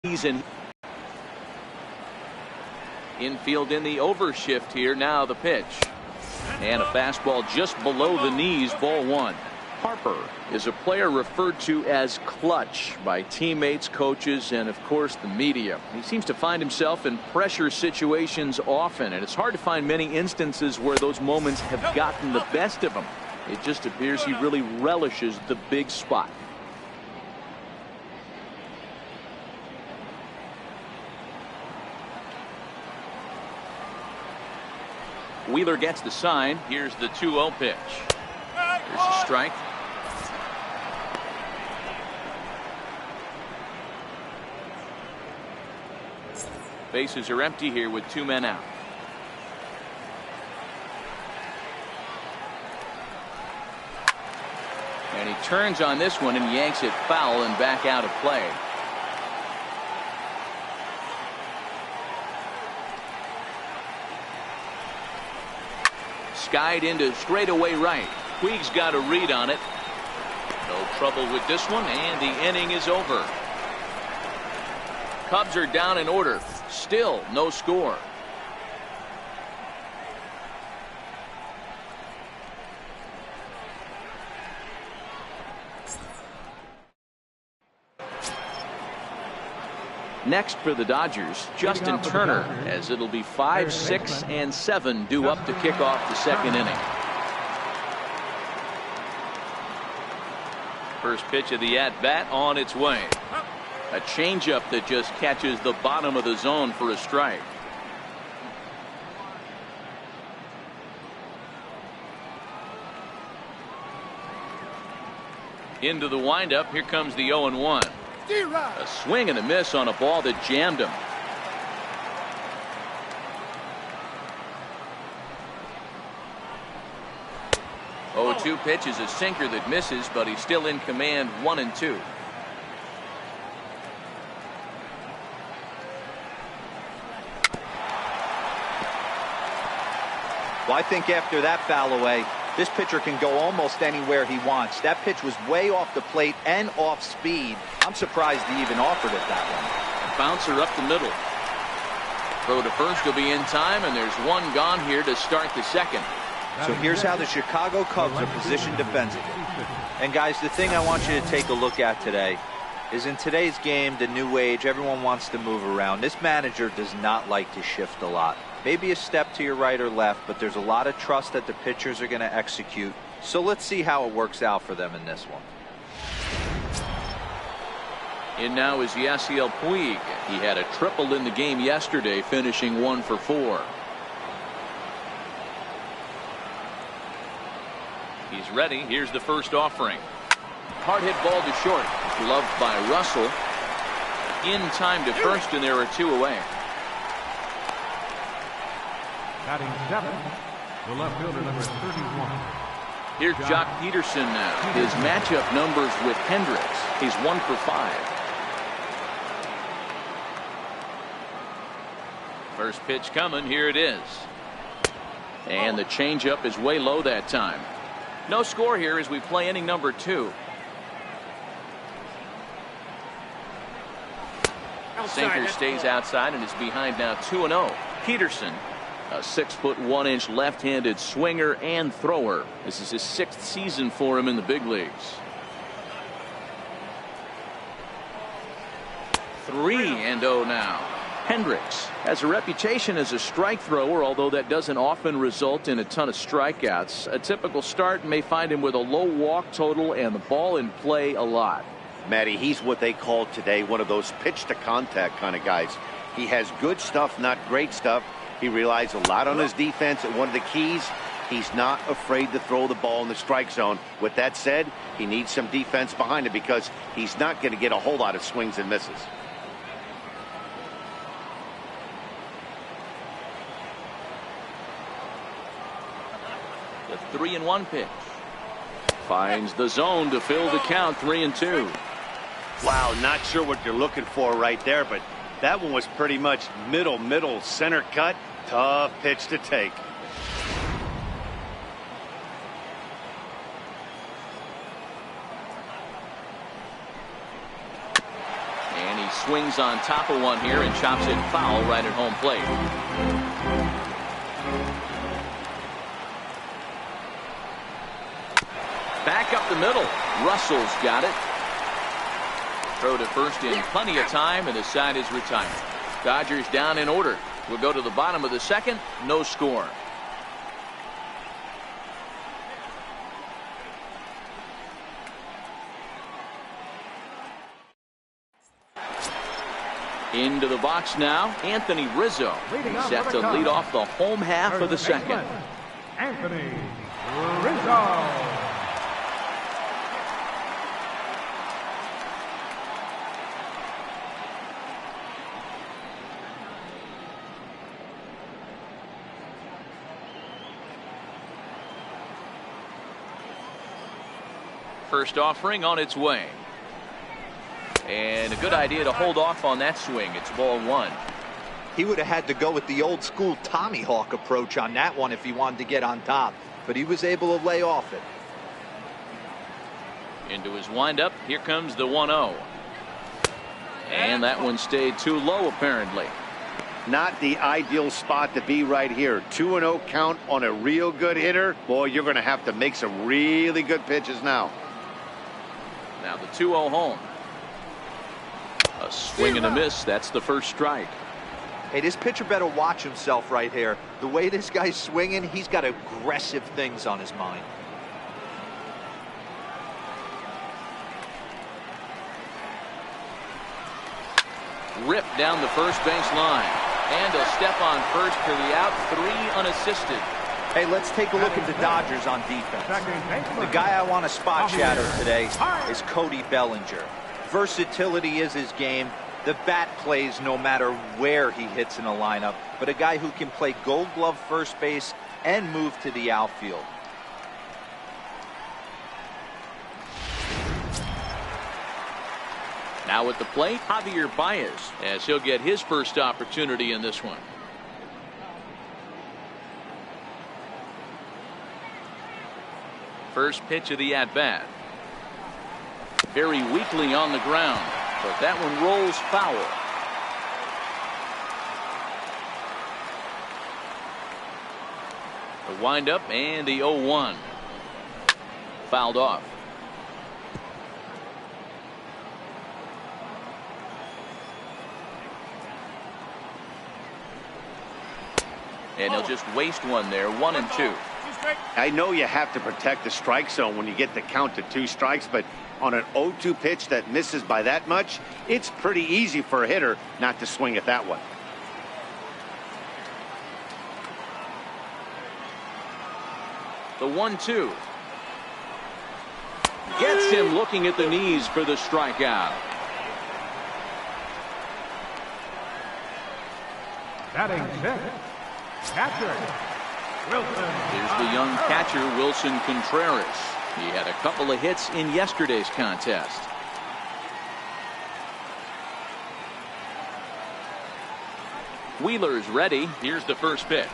season. Infield in the overshift here. Now the pitch. And a fastball just below the knees, ball one. Harper is a player referred to as clutch by teammates, coaches, and of course the media. He seems to find himself in pressure situations often, and it's hard to find many instances where those moments have gotten the best of him. It just appears he really relishes the big spot. Wheeler gets the sign. Here's the 2-0 pitch. There's a strike. Bases are empty here with 2 men out. And he turns on this one and yanks it foul and back out of play. Skied into straightaway right. Puig's got a read on it. No trouble with this one, and the inning is over. Cubs are down in order. Still no score. Next for the Dodgers, Justin Turner, as it'll be 5, 6, and 7 due up to kick off the second inning. First pitch of the at-bat on its way. A changeup that just catches the bottom of the zone for a strike. Into the windup. Here comes the 0-1. A swing and a miss on a ball that jammed him. Oh, 2 pitch is a sinker that misses, but he's still in command. 1-2. Well, I think after that foul away, this pitcher can go almost anywhere he wants. That pitch was way off the plate and off speed. I'm surprised he even offered it that one. Bouncer up the middle. Throw to first will be in time, and there's one gone here to start the second. So here's how the Chicago Cubs are positioned defensively. And guys, the thing I want you to take a look at today is in today's game, the new age, everyone wants to move around. This manager does not like to shift a lot. Maybe a step to your right or left, but there's a lot of trust that the pitchers are going to execute. So let's see how it works out for them in this one. In now is Yasiel Puig. He had a triple in the game yesterday, finishing 1 for 4. He's ready. Here's the first offering. Hard hit ball to short. Gloved by Russell. In time to first, and there are 2 away. Batting 7, the left fielder, number 31. Here's Jock Peterson now. His matchup numbers with Hendricks. He's 1 for 5. First pitch coming. Here it is. And the changeup is way low that time. No score here as we play inning number 2. Sinker stays outside and is behind now 2-0. Peterson, a 6'1" left-handed swinger and thrower. This is his 6th season for him in the big leagues. 3-0 now. Hendricks has a reputation as a strike thrower, although that doesn't often result in a ton of strikeouts. A typical start may find him with a low walk total and the ball in play a lot. Matty, he's what they call today one of those pitch to contact kind of guys. He has good stuff, not great stuff. He relies a lot on his defense, and one of the keys, he's not afraid to throw the ball in the strike zone. With that said, he needs some defense behind him because he's not going to get a whole lot of swings and misses. The 3-1 pitch. Finds the zone to fill the count. 3-2. Wow, not sure what you're looking for right there, but that one was pretty much middle center cut. Tough pitch to take. swings on top of one here and chops it foul right at home plate. Back up the middle. Russell's got it. Throw to first in plenty of time, and the side is retired. Dodgers down in order. We'll go to the bottom of the second. No score. Into the box now, Anthony Rizzo. Set to lead off the home half of the second. Anthony Rizzo. First offering on its way. And a good idea to hold off on that swing. It's ball one. He would have had to go with the old school Tommy Hawk approach on that one if he wanted to get on top, but he was able to lay off it. Into his windup. Here comes the 1-0. And that one stayed too low, apparently. Not the ideal spot to be right here. 2-0 count on a real good hitter. Boy, you're going to have to make some really good pitches now. Now the 2-0 home. A swing and a miss. That's the first strike. Hey, this pitcher better watch himself right here. The way this guy's swinging, he's got aggressive things on his mind. Ripped down the first base line. And a step on first for the out. 3 unassisted. Hey, let's take a look at the Dodgers on defense. The guy I want to spot shadow today is Cody Bellinger. Versatility is his game. The bat plays no matter where he hits in a lineup, but a guy who can play Gold Glove first base and move to the outfield. Now at the plate, Javier Baez, as he'll get his first opportunity in this one. First pitch of the at-bat. Very weakly on the ground, but that one rolls foul. The windup and the 0-1. Fouled off. And he'll just waste one there. 1-2. I know you have to protect the strike zone when you get the count to 2 strikes, but on an 0-2 pitch that misses by that much, it's pretty easy for a hitter not to swing at that one. The 1-2. Gets him looking at the knees for the strikeout. Batting 6th, catcher Wilson. Here's the young catcher, Wilson Contreras. He had a couple of hits in yesterday's contest. Wheeler's ready. Here's the first pitch.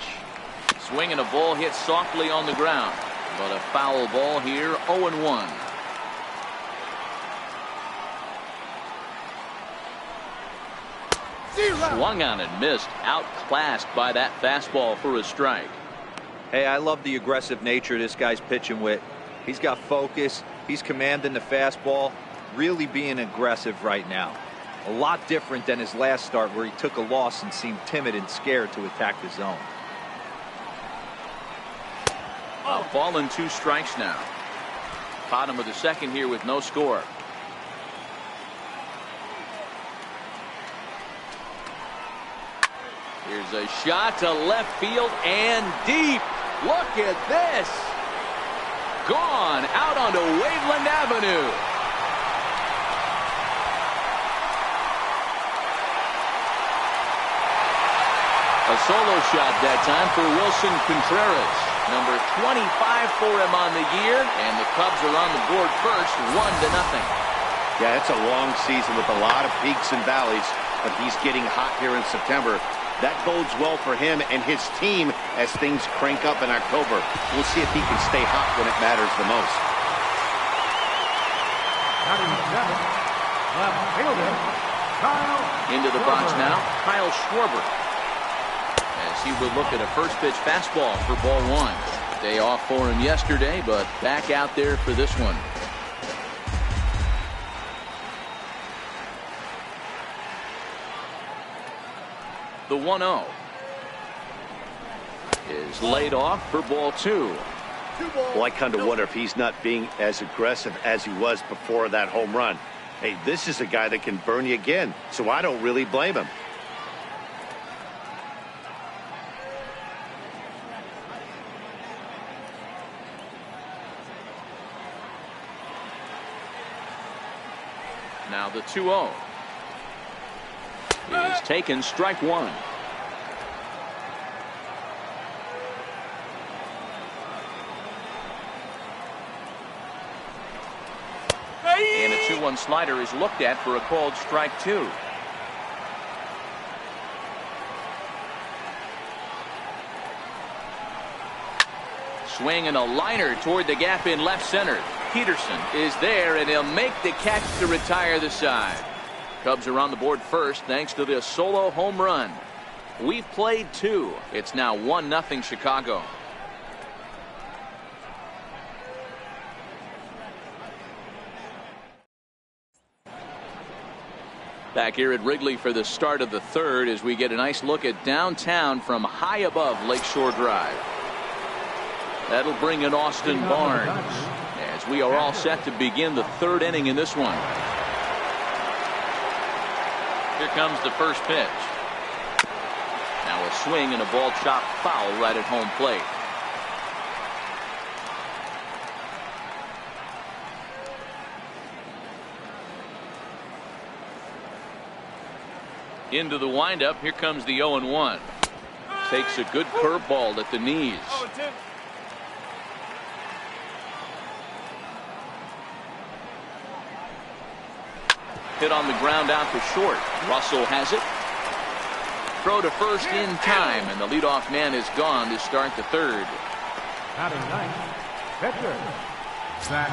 Swing and a ball hit softly on the ground, but a foul ball here. 0-1. Swung on and missed. Outclassed by that fastball for a strike. Hey, I love the aggressive nature this guy's pitching with. He's got focus. He's commanding the fastball. Really being aggressive right now. A lot different than his last start where he took a loss and seemed timid and scared to attack the zone. A ball and 2 strikes now. Bottom of the second here with no score. Here's a shot to left field and deep. Look at this. Gone out onto Waveland Avenue. A solo shot that time for Wilson Contreras. Number 25 for him on the year, and the Cubs are on the board first, 1-0. Yeah, it's a long season with a lot of peaks and valleys, but he's getting hot here in September. That bodes well for him and his team as things crank up in October. We'll see if he can stay hot when it matters the most. Batting 7th, left fielder Into the box now, Kyle Schwarber. As he would look at a first pitch fastball for ball one. Day off for him yesterday, but back out there for this one. The 1-0 is laid off for ball two. Well, I kind of wonder if he's not being as aggressive as he was before that home run. Hey, this is a guy that can burn you again, so I don't really blame him. Now the 2-0 is taken, strike one. And a 2-1 slider is looked at for a called strike two. Swing and a liner toward the gap in left center. Peterson is there, and he'll make the catch to retire the side. Cubs are on the board first thanks to this solo home run. We've played two. It's now 1-0 Chicago. Back here at Wrigley for the start of the third as we get a nice look at downtown from high above Lakeshore Drive. That'll bring in Austin Barnes as we are all set to begin the third inning in this one. Here comes the first pitch. Now a swing and a ball chopped foul right at home plate. Into the windup. Here comes the 0-1. Takes a good curveball at the knees. Hit on the ground out to short. Russell has it. Throw to first in time, and the leadoff man is gone to start the third. Batting ninth, pitcher, Zach.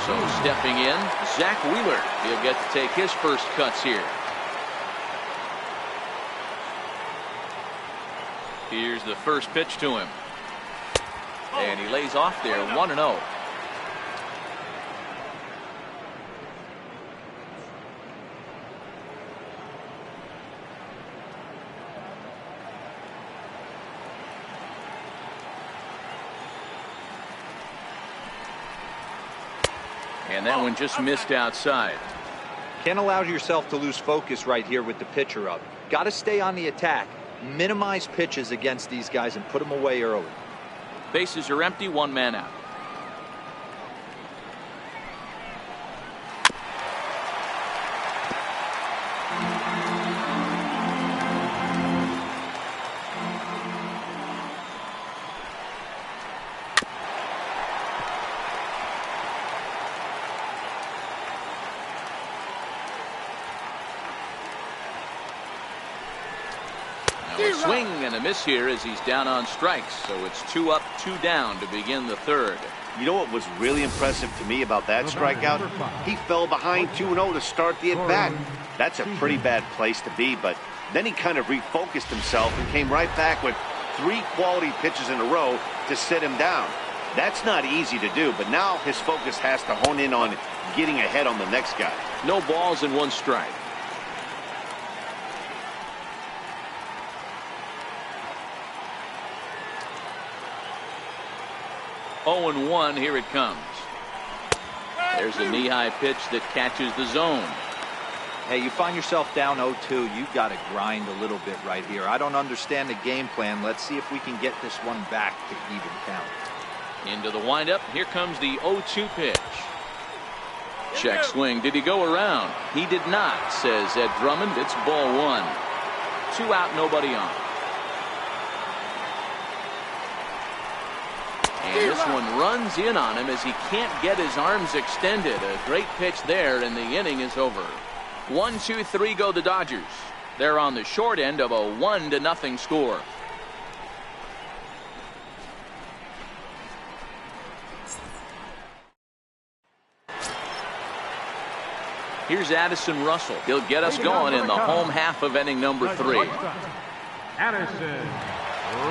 So stepping in, Zach Wheeler. He'll get to take his first cuts here. Here's the first pitch to him. And he lays off there, 1-0. And that one just missed outside. Can't allow yourself to lose focus right here with the pitcher up. Got to stay on the attack. Minimize pitches against these guys and put them away early. Bases are empty, one man out. A swing and a miss here as he's down on strikes. So it's 2 up, 2 down to begin the third. You know what was really impressive to me about that strikeout? He fell behind 2-0 to start the at-bat. That's a pretty bad place to be, but then he kind of refocused himself and came right back with 3 quality pitches in a row to sit him down. That's not easy to do, but now his focus has to hone in on getting ahead on the next guy. No balls and 1 strike. Oh, 0-1, here it comes. There's a knee-high pitch that catches the zone. Hey, you find yourself down 0-2, you've got to grind a little bit right here. I don't understand the game plan. Let's see if we can get this one back to even count. Into the windup. Here comes the 0-2 pitch. Check swing. Did he go around? He did not, says Ed Drummond. It's ball 1. 2 out, nobody on. And this one runs in on him as he can't get his arms extended. A great pitch there, and the inning is over. 1-2-3 go the Dodgers. They're on the short end of a 1-0 score. Here's Addison Russell. He'll get us going in the home half of inning number 3. Addison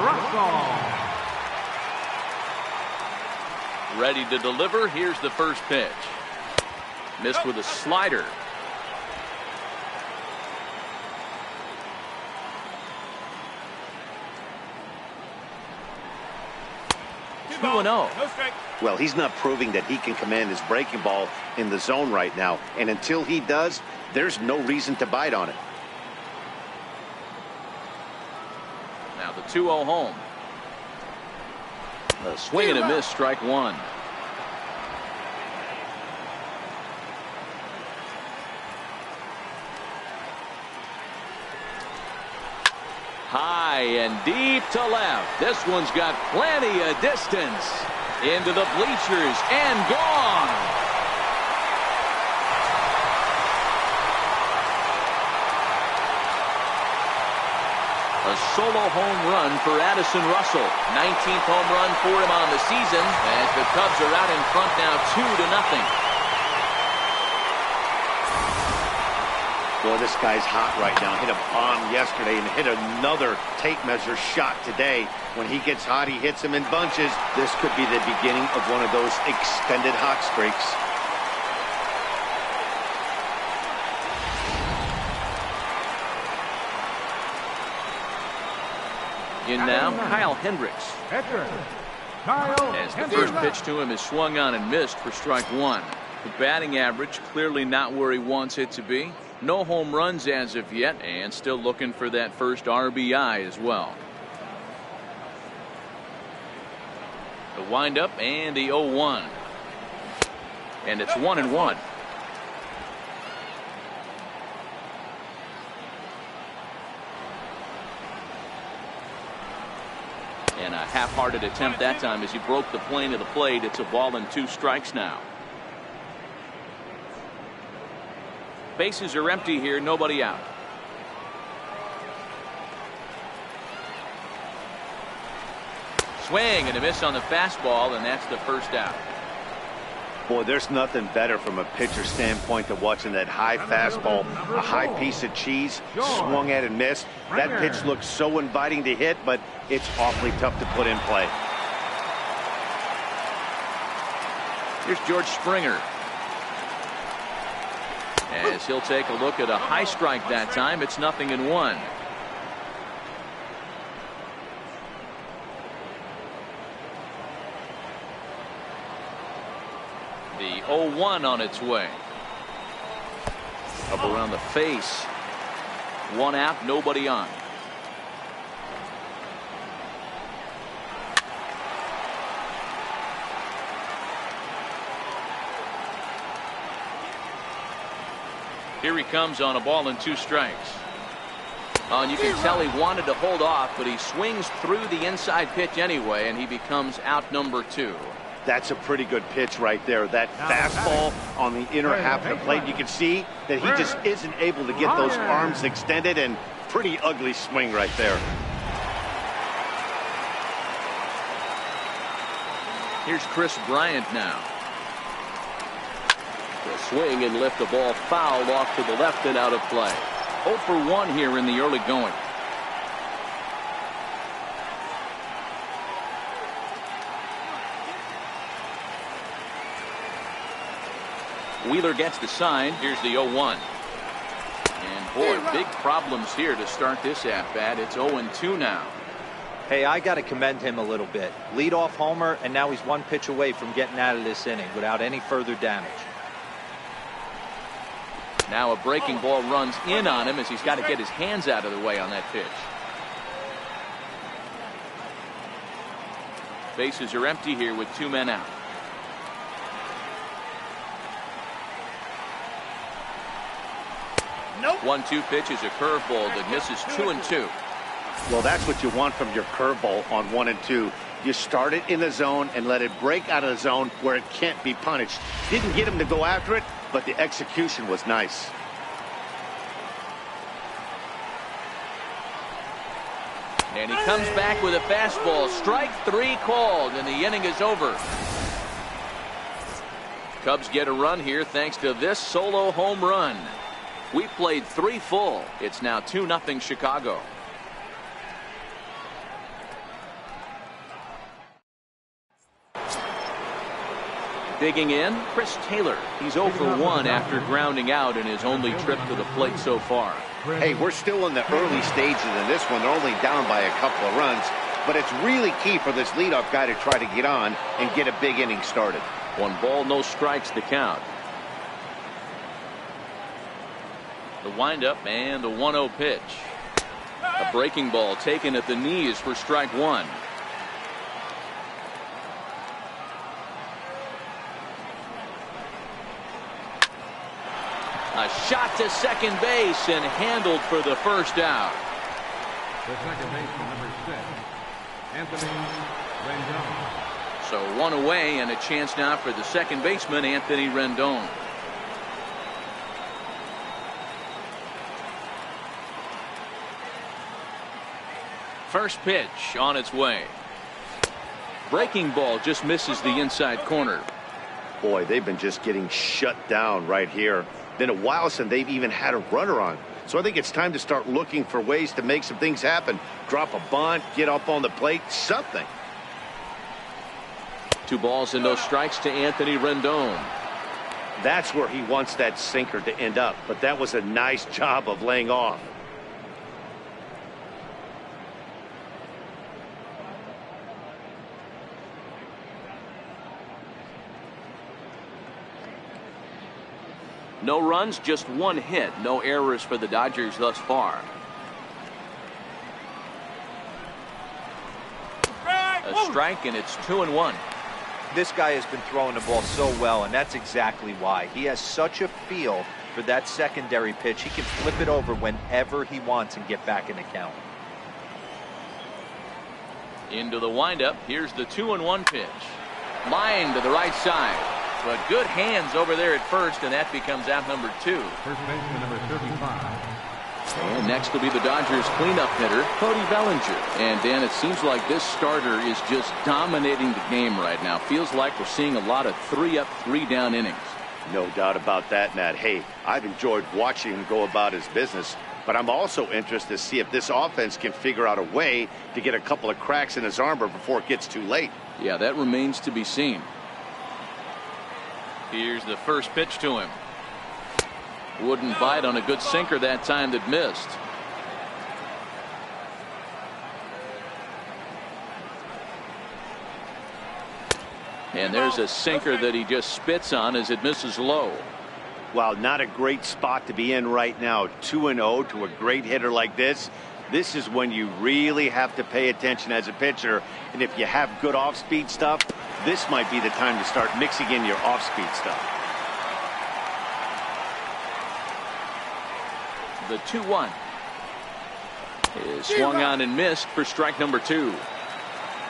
Russell. Ready to deliver. Here's the first pitch. Missed with a slider. Two and 0. Well, he's not proving that he can command his breaking ball in the zone right now. And until he does, there's no reason to bite on it. Now the 2-0 home. A swing and a miss, strike 1. High and deep to left. This one's got plenty of distance. Into the bleachers and gone. A solo home run for Addison Russell. 19th home run for him on the season as the Cubs are out in front now 2-0. Boy, this guy's hot right now. Hit a bomb yesterday and hit another tape measure shot today. When he gets hot, he hits them in bunches. This could be the beginning of one of those extended hot streaks. In now, Kyle Hendricks. As the first pitch to him is swung on and missed for strike 1. The batting average clearly not where he wants it to be. No home runs as of yet, and still looking for that first RBI as well. The windup and the 0-1. And it's 1-1. And a half-hearted attempt that time as he broke the plane of the plate. It's a ball and 2 strikes now. Bases are empty here, nobody out. Swing and a miss on the fastball, and that's the first out. Boy, there's nothing better from a pitcher standpoint than watching that high fastball, a high piece of cheese, swung at and missed. That pitch looks so inviting to hit, but it's awfully tough to put in play. Here's George Springer. As he'll take a look at a high strike that time. It's 0-1. The 0-1 on its way. Up around the face. 1 out, nobody on. Here he comes on a ball and 2 strikes. Oh, and you can tell he wanted to hold off, but he swings through the inside pitch anyway, and he becomes out number 2. That's a pretty good pitch right there. That fastball on the inner half of the plate. You can see that he just isn't able to get those arms extended, and pretty ugly swing right there. Here's Chris Bryant now. The swing and lift the ball foul off to the left and out of play. 0 for 1 here in the early going. Wheeler gets the sign. Here's the 0-1. And boy, big problems here to start this at bat. It's 0-2 now. Hey, I got to commend him a little bit. Leadoff homer, and now he's 1 pitch away from getting out of this inning without any further damage. Now a breaking ball runs in on him as he's got to get his hands out of the way on that pitch. Bases are empty here with 2 men out. Nope. 1-2 pitch is a curveball that misses 2-2. Well, that's what you want from your curveball on 1 and 2. You start it in the zone and let it break out of the zone where it can't be punished. Didn't get him to go after it, but the execution was nice. And he comes back with a fastball. Strike 3 called, and the inning is over. Cubs get a run here thanks to this solo home run. We played 3 full. It's now 2-0 Chicago. Digging in, Chris Taylor. He's 0 for 1 after grounding out in his only trip to the plate so far. Hey, we're still in the early stages in this one. They're only down by a couple of runs, but it's really key for this leadoff guy to try to get on and get a big inning started. 1 ball, no strikes the count. The windup and the 1-0 pitch. A breaking ball taken at the knees for strike 1. A shot to second base and handled for the first out. The second baseman, number 6, Anthony Rendon. So 1 away and a chance now for the second baseman, Anthony Rendon. First pitch on its way. Breaking ball just misses the inside corner. Boy, they've been just getting shut down right here. Been a while since they've even had a runner on. So I think it's time to start looking for ways to make some things happen. Drop a bunt, get up on the plate, something. 2 balls and no strikes to Anthony Rendon. That's where he wants that sinker to end up. But that was a nice job of laying off. No runs, just 1 hit. No errors for the Dodgers thus far. A strike, and it's 2-1. This guy has been throwing the ball so well, and that's exactly why. He has such a feel for that secondary pitch. He can flip it over whenever he wants and get back in the count. Into the windup. Here's the 2-1 pitch. Line to the right side. But good hands over there at first, and that becomes out number 2. First baseman, number 35. And next will be the Dodgers cleanup hitter, Cody Bellinger. And Dan, it seems like this starter is just dominating the game right now. Feels like we're seeing a lot of 3-up, 3-down innings. No doubt about that, Matt. Hey, I've enjoyed watching him go about his business, but I'm also interested to see if this offense can figure out a way to get a couple of cracks in his armor before it gets too late. Yeah, that remains to be seen. Here's the first pitch to him. Wouldn't bite on a good sinker that time that missed. And there's a sinker that he just spits on as it misses low. Wow, not a great spot to be in right now. 2-0 to a great hitter like this. This is when you really have to pay attention as a pitcher. And if you have good off-speed stuff, this might be the time to start mixing in your off-speed stuff. The 2-1 is swung on and missed for strike number 2.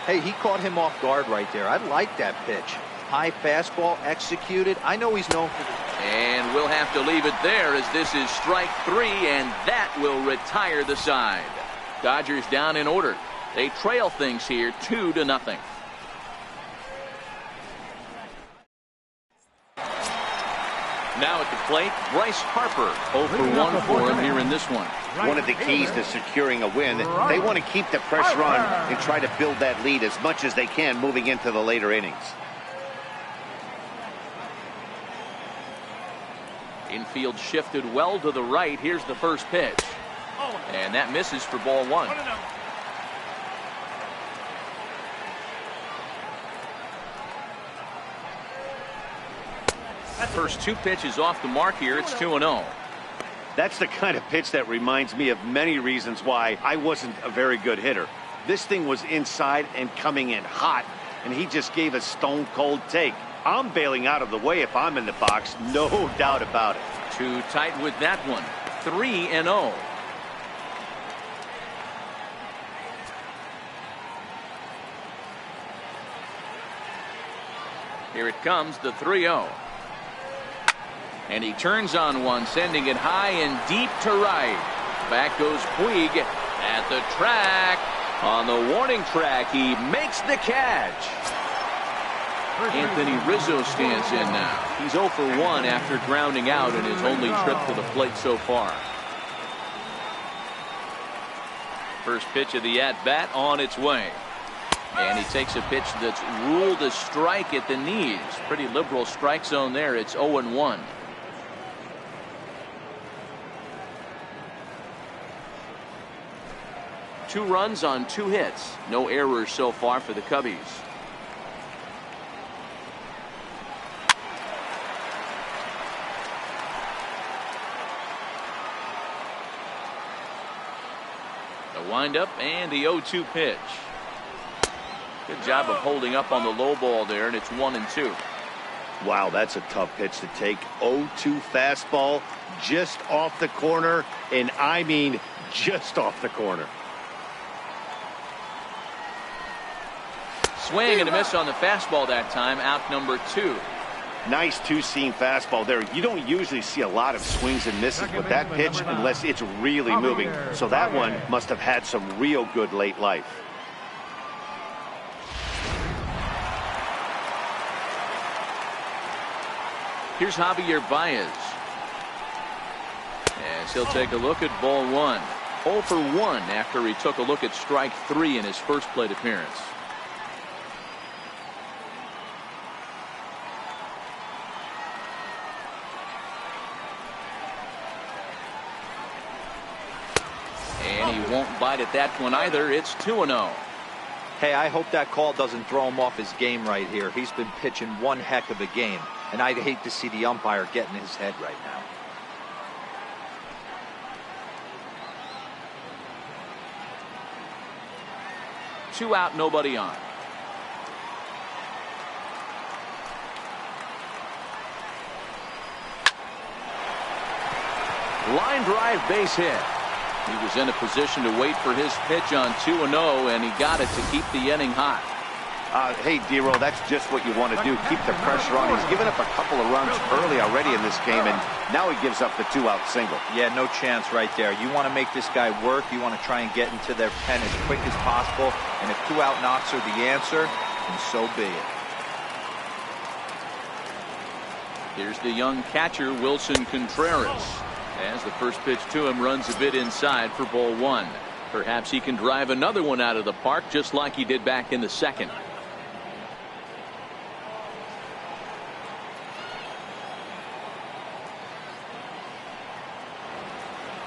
Hey, he caught him off guard right there. I like that pitch. High fastball executed. I know he's known for this. And we'll have to leave it there as this is strike 3, and that will retire the side. Dodgers down in order. They trail things here 2-0. Now at the plate, Bryce Harper. 0 for 1 for him here in this one. One of the keys to securing a win, they want to keep the pressure on and try to build that lead as much as they can moving into the later innings. Infield shifted well to the right. Here's the first pitch. And that misses for ball 1. First 2 pitches off the mark here. It's 2-0. That's the kind of pitch that reminds me of many reasons why I wasn't a very good hitter. This thing was inside and coming in hot, and he just gave a stone cold take. I'm bailing out of the way if I'm in the box, no doubt about it. Too tight with that one. 3-0. Here it comes, the 3-0. And he turns on one, sending it high and deep to right. Back goes Puig at the track. On the warning track, he makes the catch. Anthony Rizzo stands in now. He's 0 for 1 after grounding out in his only trip to the plate so far. First pitch of the at-bat on its way. And he takes a pitch that's ruled a strike at the knees. Pretty liberal strike zone there. It's 0-1. Two runs on 2 hits. No errors so far for the Cubbies. The windup and the 0-2 pitch. Good job of holding up on the low ball there, and it's 1-2. Wow, that's a tough pitch to take. 0-2 fastball just off the corner, and I mean just off the corner. Swing and a miss on the fastball that time. Out number 2. Nice two-seam fastball there. You don't usually see a lot of swings and misses with that pitch unless it's really moving. So that one must have had some real good late life. Here's Javier Baez. As he'll take a look at ball 1. 0 for 1 after he took a look at strike 3 in his first plate appearance. And he won't bite at that one either. It's 2-0. Hey, I hope that call doesn't throw him off his game right here. He's been pitching one heck of a game, and I'd hate to see the umpire get in his head right now. Two out, nobody on. Line drive, base hit. He was in a position to wait for his pitch on 2-0, and he got it to keep the inning hot. Hey, D-Roll, that's just what you want to do. Keep the pressure on. He's given up a couple of runs early already in this game, and now he gives up the 2-out single. Yeah, no chance right there. You want to make this guy work. You want to try and get into their pen as quick as possible. And if 2-out knocks are the answer, then so be it. Here's the young catcher, Wilson Contreras. As the first pitch to him runs a bit inside for ball 1. Perhaps he can drive another one out of the park just like he did back in the second.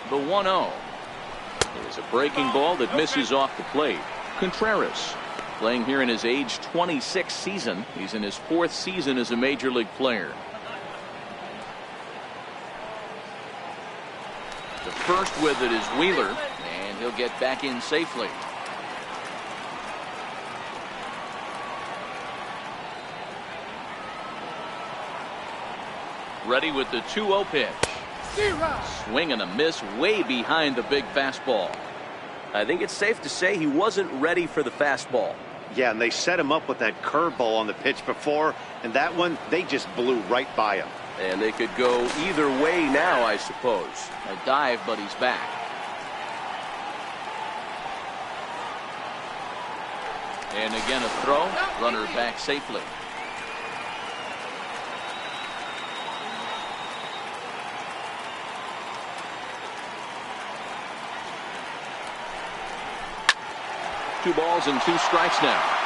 The 1-0 is a breaking ball that misses off the plate. Contreras playing here in his age 26 season. He's in his 4th season as a major league player. The first with it is Wheeler, and he'll get back in safely. Ready with the 2-0 pitch. Swing and a miss way behind the big fastball. I think it's safe to say he wasn't ready for the fastball. Yeah, and they set him up with that curveball on the pitch before, and that one, they just blew right by him. And they could go either way now, I suppose. A dive, but he's back. And again a throw. Runner back safely. Two balls and 2 strikes now.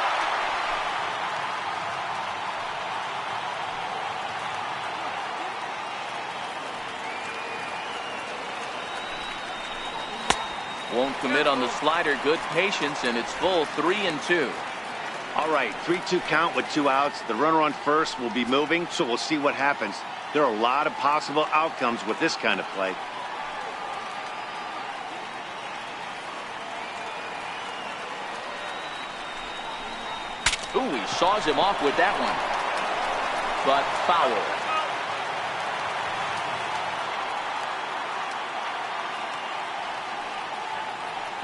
Won't commit on the slider. Good patience, and it's full 3-2. All right, 3-2 count with 2 outs. The runner on first will be moving, so we'll see what happens. There are a lot of possible outcomes with this kind of play. Ooh, he saws him off with that one. But foul.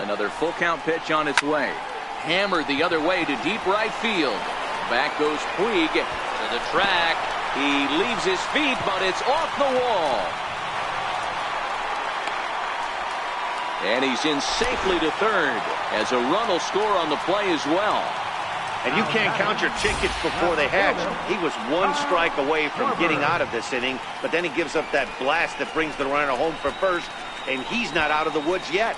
Another full count pitch on its way. Hammered the other way to deep right field. Back goes Puig to the track. He leaves his feet, but it's off the wall. And he's in safely to third, as a run will score on the play as well. And you can't count your chickens before they hatch. He was one strike away from getting out of this inning, but then he gives up that blast that brings the runner home for first, and he's not out of the woods yet.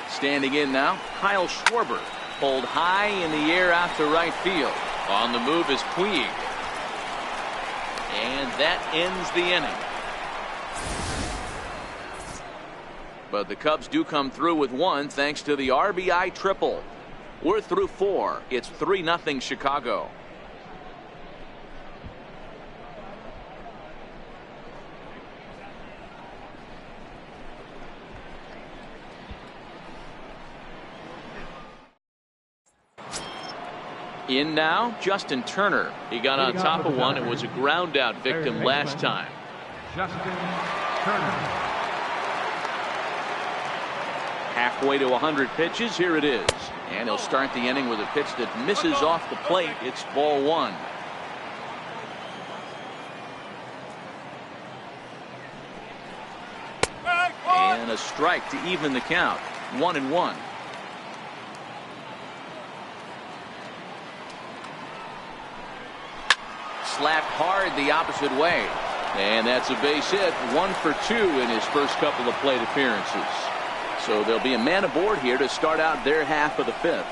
Standing in now, Kyle Schwarber. Pulled high in the air out to right field. On the move is Puig. And that ends the inning. But the Cubs do come through with one thanks to the RBI triple. We're through 4. It's 3-0 Chicago. In now, Justin Turner. He got on top of one. It was a ground out victim last time. Justin Turner. Halfway to 100 pitches. Here it is. And he'll start the inning with a pitch that misses off the plate. It's ball 1. And a strike to even the count. 1-1. Slapped hard the opposite way. And that's a base hit. 1 for 2 in his first couple of plate appearances. So there'll be a man aboard here to start out their half of the 5th.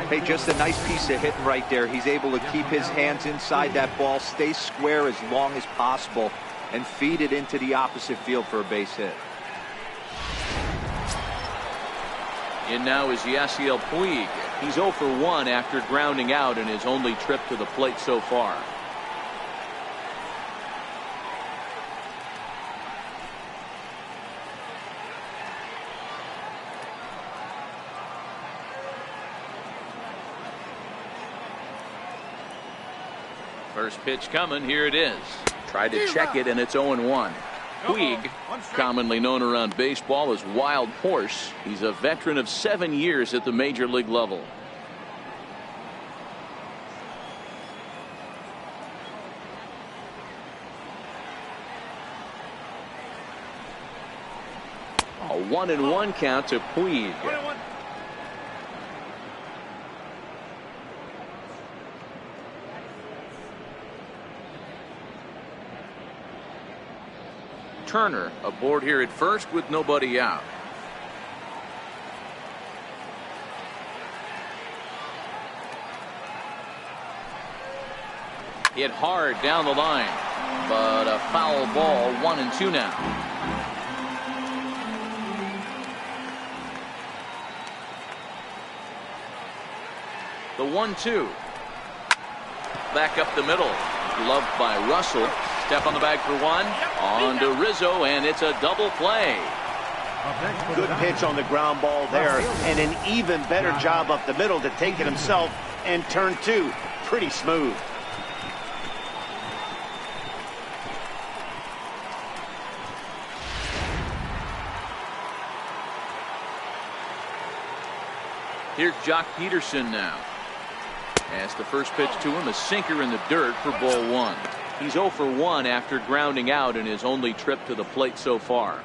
Hey, just a nice piece of hitting right there. He's able to keep his hands inside that ball, stay square as long as possible, and feed it into the opposite field for a base hit. In now is Yasiel Puig. He's 0 for 1 after grounding out in his only trip to the plate so far. First pitch coming. Here it is. Tried to check it, and it's 0-1. Puig, commonly known around baseball as Wild Horse. He's a veteran of 7 years at the major league level. A 1-1 count to Puig. Turner aboard here at first with nobody out. Hit hard down the line, but a foul ball. 1-2 now. The 1-2. Back up the middle. Gloved by Russell. Step on the bag for 1. On to Rizzo, and it's a double play. Good pitch on the ground ball there, and an even better job up the middle to take it himself and turn 2. Pretty smooth. Here's Jock Peterson now. As the first pitch to him, a sinker in the dirt for ball 1. He's 0 for 1 after grounding out in his only trip to the plate so far.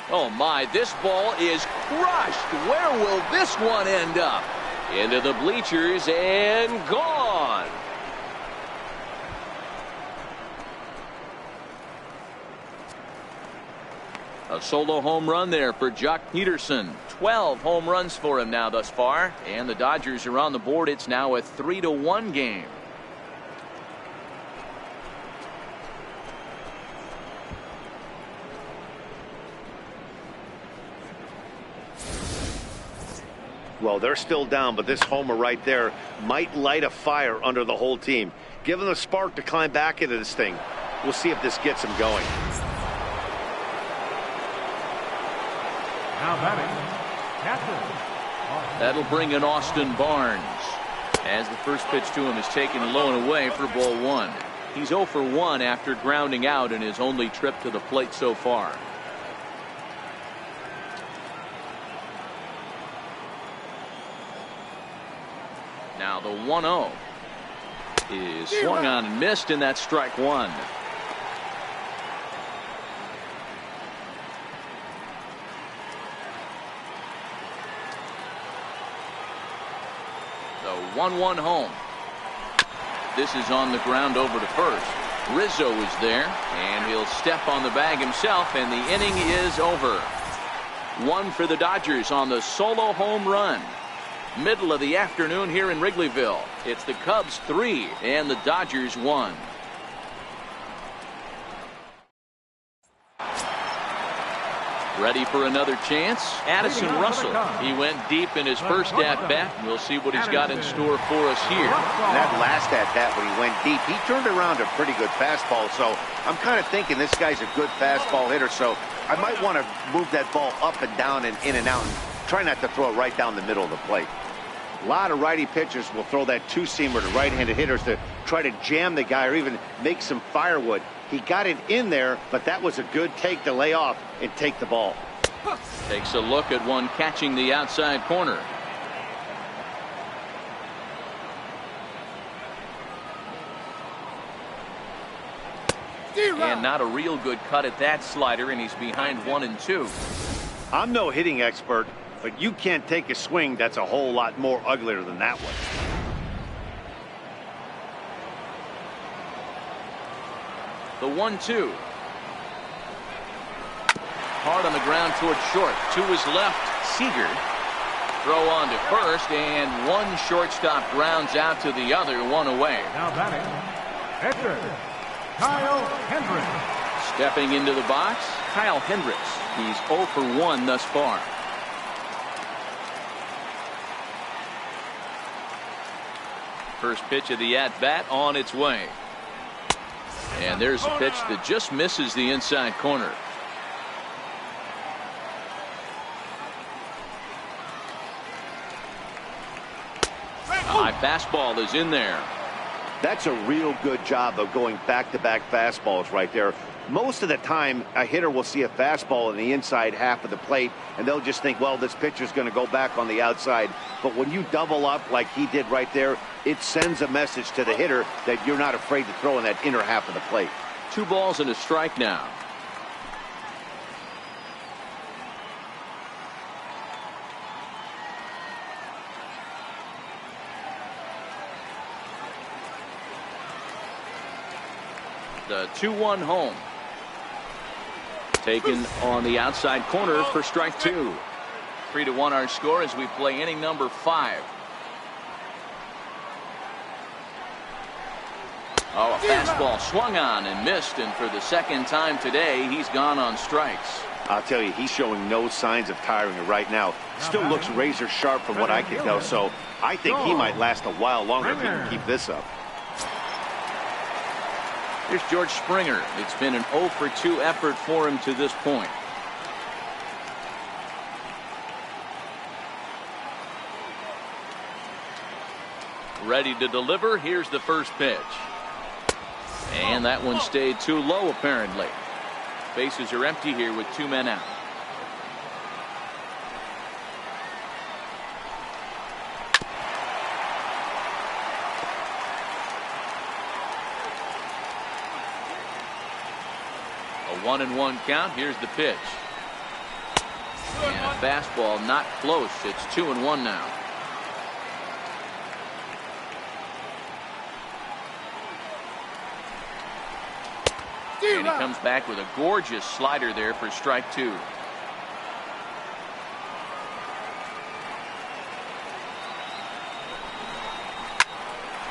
Oh my, this ball is crushed. Where will this one end up? Into the bleachers and gone. A solo home run there for Jock Peterson. 12 home runs for him now thus far. And the Dodgers are on the board. It's now a 3-1 game. Well, they're still down, but this homer right there might light a fire under the whole team. Give them a spark to climb back into this thing. We'll see if this gets them going. Now batting, captain. That'll bring in Austin Barnes. As the first pitch to him is taken low and away for ball 1. He's 0 for 1 after grounding out in his only trip to the plate so far. Now the 1-0 is swung on and missed, and that's strike one. The 1-1 home. This is on the ground over to first. Rizzo is there, and he'll step on the bag himself, and the inning is over. One for the Dodgers on the solo home run. Middle of the afternoon here in Wrigleyville. It's the Cubs 3 and the Dodgers 1. Ready for another chance? Addison Russell. He went deep in his first at-bat. We'll see what he's got in store for us here. That last at-bat when he went deep, he turned around a pretty good fastball. So I'm kind of thinking this guy's a good fastball hitter. So I might want to move that ball up and down and in and out and try not to throw it right down the middle of the plate. A lot of righty pitchers will throw that two-seamer to right-handed hitters to try to jam the guy or even make some firewood. He got it in there, but that was a good take to lay off and take the ball. Takes a look at one catching the outside corner. And not a real good cut at that slider, and he's behind 1-2. I'm no hitting expert, but you can't take a swing that's a whole lot more uglier than that one. The 1-2. Hard on the ground toward short. To his left, Seager. Throw on to first, and one shortstop grounds out to the other, one away. Now batting, pitcher, Kyle Hendricks. Stepping into the box, Kyle Hendricks. He's 0 for 1 thus far. First pitch of the at-bat on its way. And there's a pitch that just misses the inside corner. A high fastball is in there. That's a real good job of going back-to-back fastballs right there. Most of the time, a hitter will see a fastball in the inside half of the plate, and they'll just think, well, this pitcher's going to go back on the outside. But when you double up like he did right there, it sends a message to the hitter that you're not afraid to throw in that inner half of the plate. 2 balls and a strike now. The 2-1 home. Taken on the outside corner for strike 2. 3-1 our score as we play inning number 5. Oh, a fastball swung on and missed, and for the second time today, he's gone on strikes. I'll tell you, he's showing no signs of tiring right now. Still looks razor sharp from what I can tell, so I think he might last a while longer if he can keep this up. Here's George Springer. It's been an 0 for 2 effort for him to this point. Ready to deliver. Here's the first pitch. And that one stayed too low, apparently. Bases are empty here with 2 men out. A 1-1 count. Here's the pitch. And a fastball not close. It's 2-1 now. And he comes back with a gorgeous slider there for strike 2.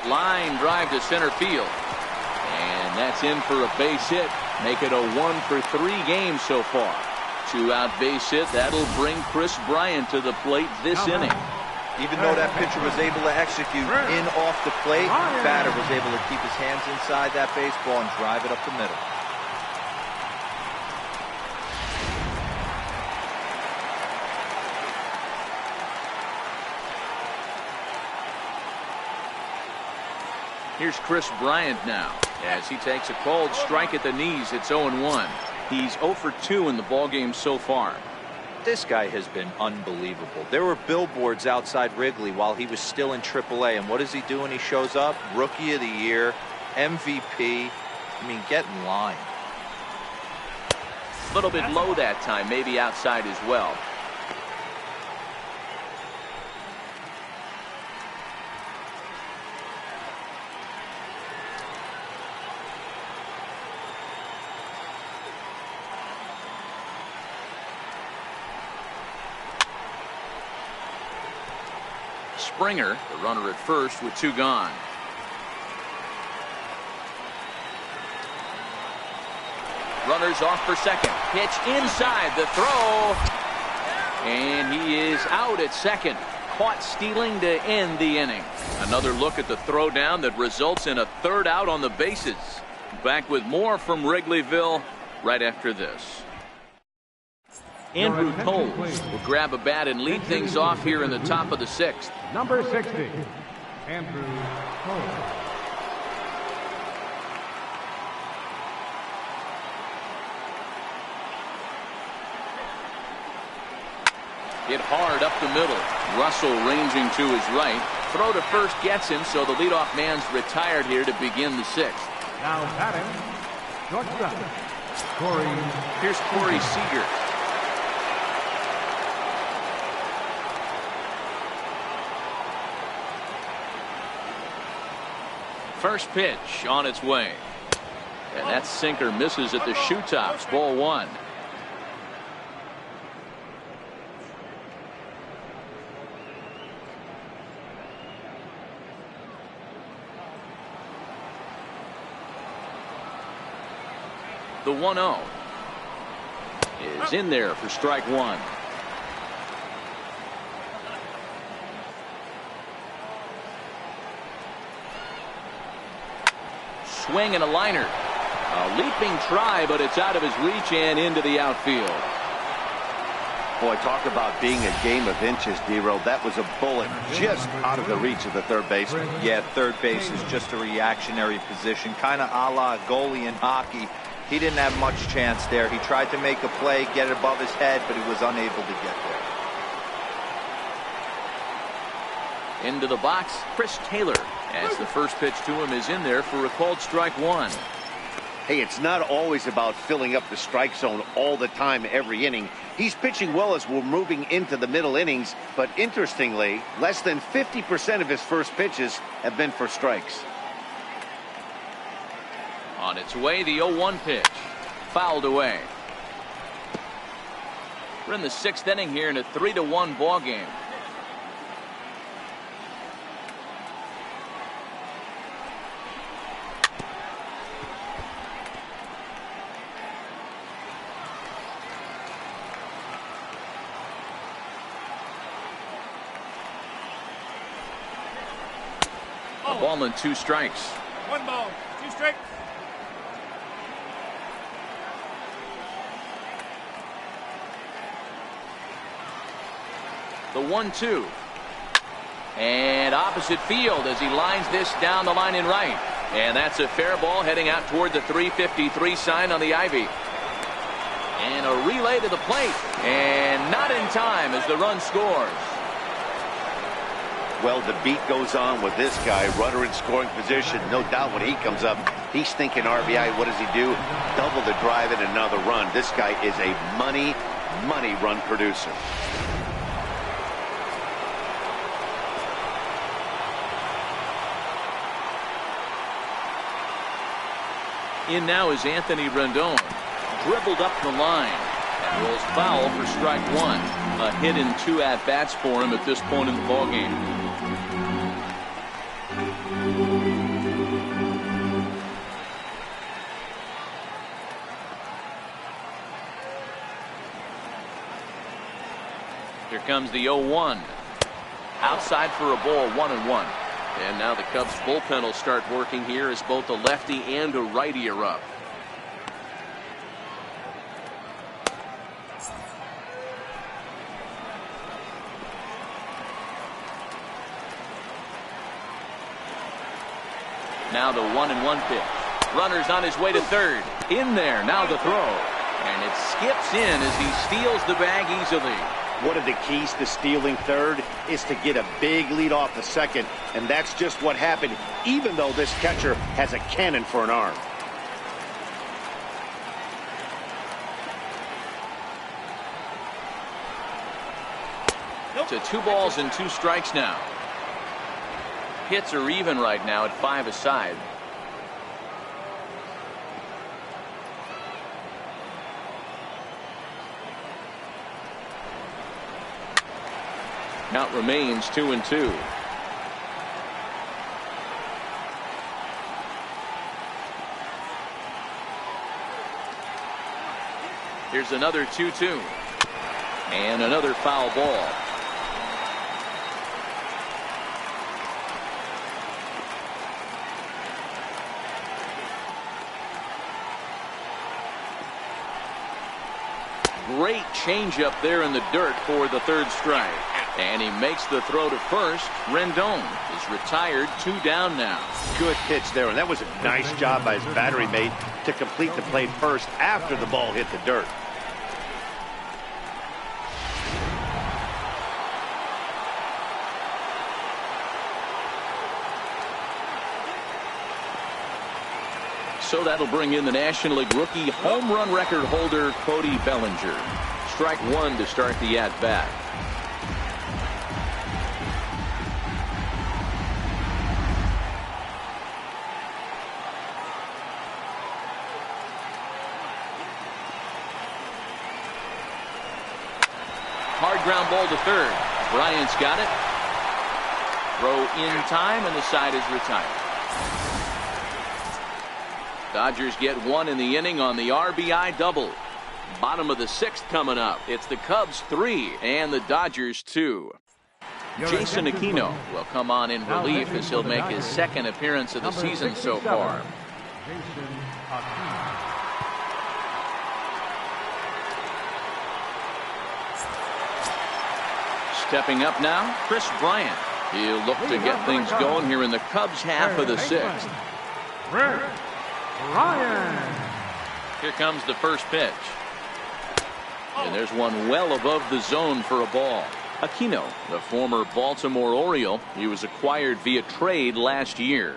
Line drive to center field. And that's in for a base hit. Make it a 1 for 3 game so far. 2-out base hit. That'll bring Kris Bryant to the plate this inning. Even though that pitcher was able to execute in off the plate, the batter was able to keep his hands inside that baseball and drive it up the middle. Here's Kris Bryant now. as he takes a cold strike at the knees. It's 0-1. He's 0 for 2 in the ballgame so far. This guy has been unbelievable. There were billboards outside Wrigley while he was still in AAA, and what does he do when he shows up? Rookie of the Year, MVP. I mean, get in line. A little bit low that time, maybe outside as well. Springer, the runner at first with 2 gone. Runners off for second. Pitch inside the throw. And he is out at second. Caught stealing to end the inning. Another look at the throw down that results in a 3rd out on the bases. Back with more from Wrigleyville right after this. Andrew Toles will grab a bat and lead things off here in the top of the 6th. Number 60, Andrew Toles. Hit hard up the middle. Russell ranging to his right. Throw to first gets him, so the leadoff man's retired here to begin the 6th. Now batting, shortstop, Corey. Here's Corey Seager. First pitch on its way. And that sinker misses at the shoe tops. Ball 1. The 1-0 is in there for strike 1. Swing and a liner. A leaping try, but it's out of his reach and into the outfield. Boy, talk about being a game of inches, D-Roll. That was a bullet just out of the reach of the third baseman. Yeah, third base is just a reactionary position, kind of a la goalie in hockey. He didn't have much chance there. He tried to make a play, get it above his head, but he was unable to get there. Into the box, Chris Taylor, as the first pitch to him is in there for a called strike 1. Hey, it's not always about filling up the strike zone all the time every inning. He's pitching well as we're moving into the middle innings, but interestingly, less than 50% of his first pitches have been for strikes. On its way, the 0-1 pitch. Fouled away. We're in the 6th inning here in a 3-1 ball game. A ball and 2 strikes. 1 ball, 2 strikes. The 1-2. And opposite field as he lines this down the line in right. And that's a fair ball heading out toward the 353 sign on the ivy. And a relay to the plate. And not in time as the run scores. Well, the beat goes on with this guy. Runner in scoring position. No doubt when he comes up, he's thinking RBI. What does he do? Double the drive and another run. This guy is a money run producer. In now is Anthony Rendon. Dribbled up the line. And rolls foul for strike 1. A hit in 2 at-bats for him at this point in the ballgame. Here comes the 0-1. Outside for a ball, 1-1. And now the Cubs bullpen will start working here as both a lefty and a righty are up. Now the 1-1 pitch. Runners on his way to third. In there, now the throw. And it skips in as he steals the bag easily. One of the keys to stealing third is to get a big lead off the second, and that's just what happened, even though this catcher has a cannon for an arm. To 2 balls and 2 strikes now. Hits are even right now at 5 aside. Count remains 2-2. Here's another 2-2. And another foul ball. Great changeup there in the dirt for the 3rd strike. And he makes the throw to first. Rendon is retired, 2 down now. Good pitch there, and that was a nice job by his battery mate to complete the play first after the ball hit the dirt. So that'll bring in the National League rookie home run record holder Cody Bellinger. Strike 1 to start the at-bat. Hard ground ball to third. Bryant's got it. Throw in time, and the side is retired. Dodgers get 1 in the inning on the RBI double. Bottom of the 6th coming up. It's the Cubs 3 and the Dodgers 2. Jason Aquino will come on in relief as he'll make his 2nd appearance of the season so far. Stepping up now, Chris Bryant. He'll look to get things going here in the Cubs half of the 6th. Here comes the first pitch. And there's one well above the zone for a ball. Aquino, the former Baltimore Oriole, he was acquired via trade last year.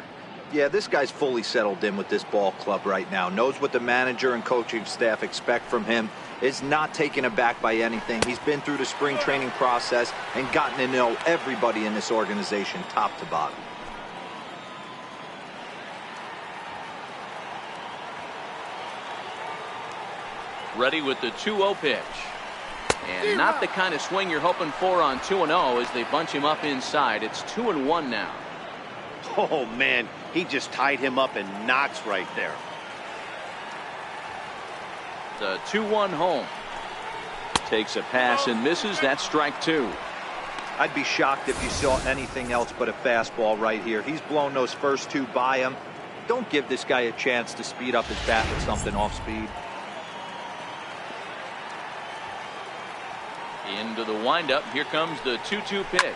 Yeah, this guy's fully settled in with this ball club right now. Knows what the manager and coaching staff expect from him. Is not taken aback by anything. He's been through the spring training process and gotten to know everybody in this organization top to bottom. Ready with the 2-0 pitch. And not the kind of swing you're hoping for on 2-0 as they bunch him up inside. It's 2-1 now. Oh, man, he just tied him up in knots right there. The 2-1 home. Takes a pass and misses. That's strike 2. I'd be shocked if you saw anything else but a fastball right here. He's blown those first 2 by him. Don't give this guy a chance to speed up his bat with something off speed. Into the windup. Here comes the 2-2 pitch.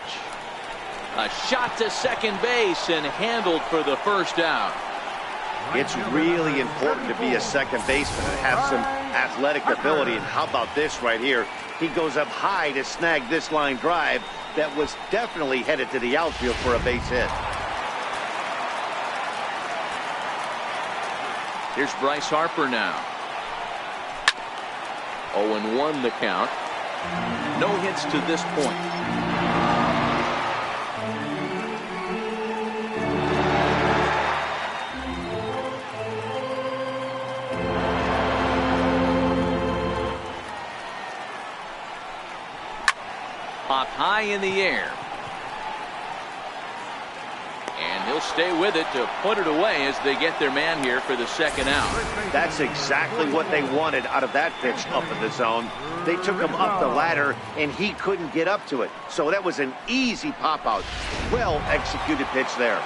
A shot to second base and handled for the first out. It's really important to be a second baseman and have some athletic ability. And how about this right here? He goes up high to snag this line drive that was definitely headed to the outfield for a base hit. Here's Bryce Harper now. 0-1 the count. No hits to this point. Popped high in the air. And he'll stay with it to put it away as they get their man here for the second out. That's exactly what they wanted out of that pitch up in the zone. They took him up the ladder, and he couldn't get up to it. So that was an easy pop-out. Well-executed pitch there.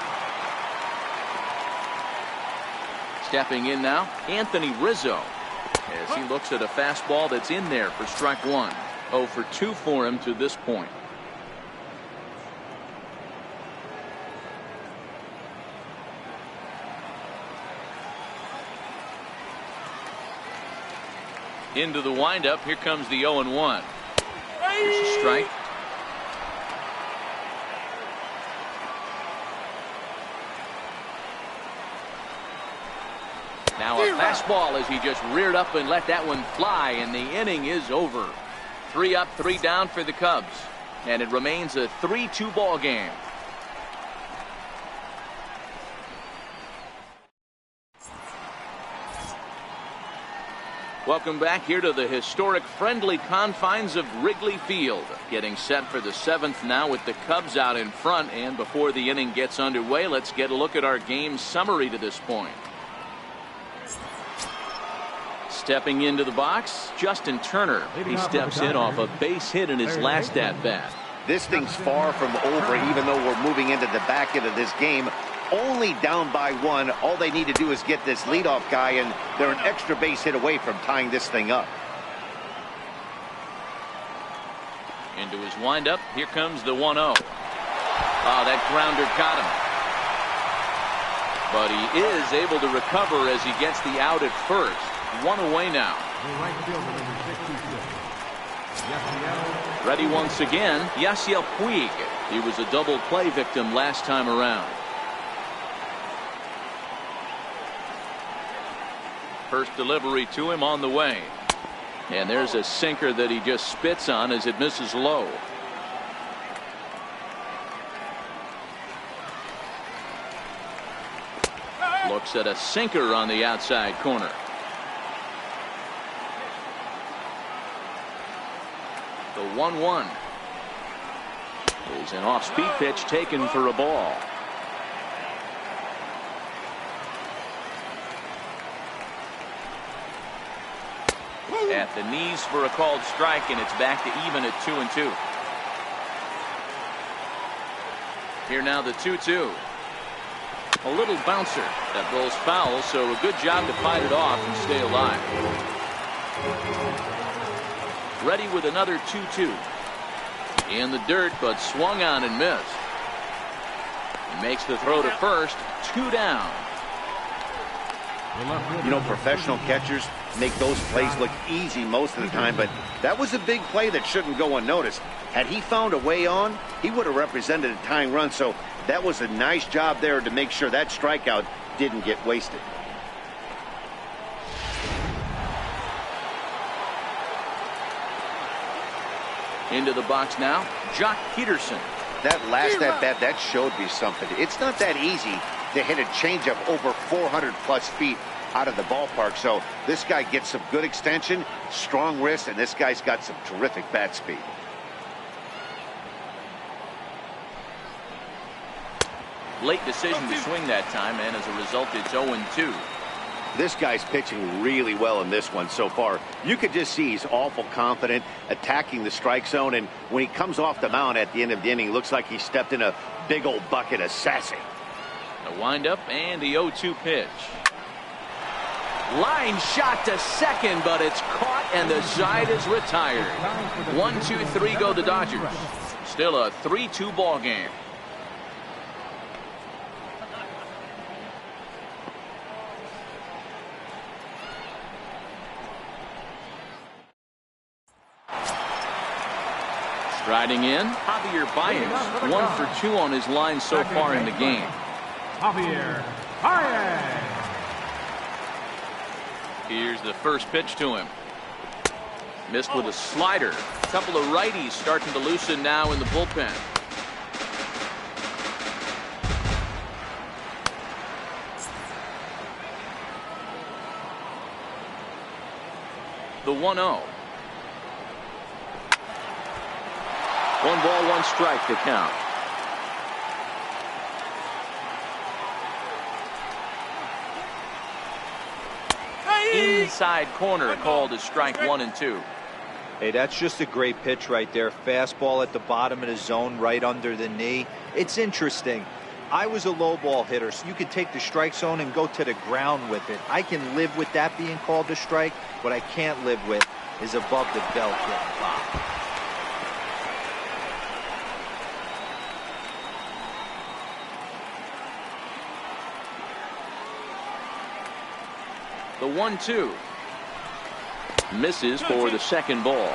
Stepping in now, Anthony Rizzo, as he looks at a fastball that's in there for strike 1. 0 for 2 for him to this point. Into the windup. Here comes the 0-1. Here's a strike. Now a fastball as he just reared up and let that one fly, and the inning is over. 3 up, 3 down for the Cubs, and it remains a 3-2 ball game. Welcome back here to the historic friendly confines of Wrigley Field. Getting set for the 7th now with the Cubs out in front, and before the inning gets underway, let's get a look at our game summary to this point. Stepping into the box, Justin Turner. He steps in off a base hit in his last at-bat. This thing's far from over, even though we're moving into the back end of this game. Only down by 1. All they need to do is get this leadoff guy, and they're an extra base hit away from tying this thing up. Into his windup. Here comes the 1-0. Oh, that grounder got him. But he is able to recover as he gets the out at first. 1 away now. Ready once again, Yasiel Puig. He was a double play victim last time around. First delivery to him on the way. And there's a sinker that he just spits on as it misses low. Looks at a sinker on the outside corner. The 1-1 is an off-speed pitch taken for a ball. At the knees for a called strike, and it's back to even at 2-2. Here now the 2-2. A little bouncer that rolls foul, so a good job to fight it off and stay alive. Ready with another 2-2. In the dirt, but swung on and missed. He makes the throw to first. 2 down. You know, professional catchers make those plays look easy most of the time, but that was a big play that shouldn't go unnoticed. Had he found a way on, he would have represented a tying run, so that was a nice job there to make sure that strikeout didn't get wasted. Into the box now, Jock Peterson. That last at-bat, that showed me something. It's not that easy to hit a changeup over 400-plus feet out of the ballpark. So this guy gets some good extension, strong wrist, and this guy's got some terrific bat speed. Late decision to swing that time, and as a result, it's 0-2. This guy's pitching really well in this one so far. You could just see he's awful confident, attacking the strike zone, and when he comes off the mound at the end of the inning, looks like he stepped in a big old bucket of sassy. The windup and the 0-2 pitch. Line shot to second, but it's caught and the side is retired. 1-2-3 go the Dodgers. Still a 3-2 ball game. Striding in, Javier Baez, 1 for 2 on his line so far in the game. Javier Baez. Here's the first pitch to him. Missed with a slider. A couple of righties starting to loosen now in the bullpen. The 1-0. 1 ball, 1 strike to count. Inside corner called as strike 1 and 2. Hey, that's just a great pitch right there. Fastball at the bottom of the zone, right under the knee. It's interesting. I was a low ball hitter, so you could take the strike zone and go to the ground with it. I can live with that being called a strike. What I can't live with is above the belt getting popped. The 1-2. Misses for the second ball.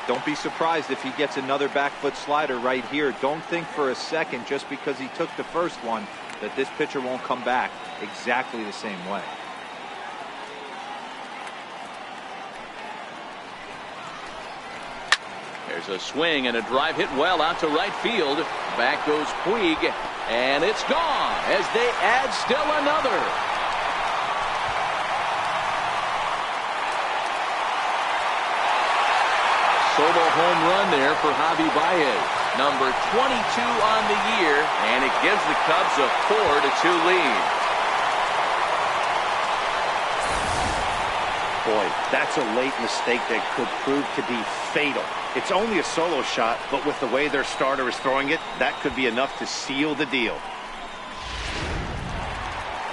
Don't be surprised if he gets another back foot slider right here. Don't think for a second, just because he took the first one, that this pitcher won't come back exactly the same way. There's a swing and a drive hit well out to right field. Back goes Puig, and it's gone as they add still another. Solo home run there for Javi Baez, number 22 on the year, and it gives the Cubs a 4-2 lead. Boy, that's a late mistake that could prove to be fatal. It's only a solo shot, but with the way their starter is throwing it, that could be enough to seal the deal.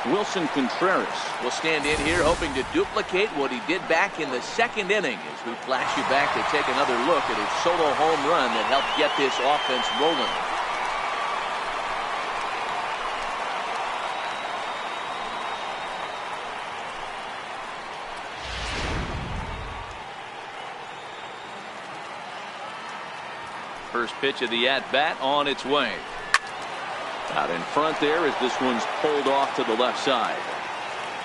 Wilson Contreras will stand in here hoping to duplicate what he did back in the second inning as we flash you back to take another look at his solo home run that helped get this offense rolling. First pitch of the at-bat on its way. Out in front there as this one's pulled off to the left side.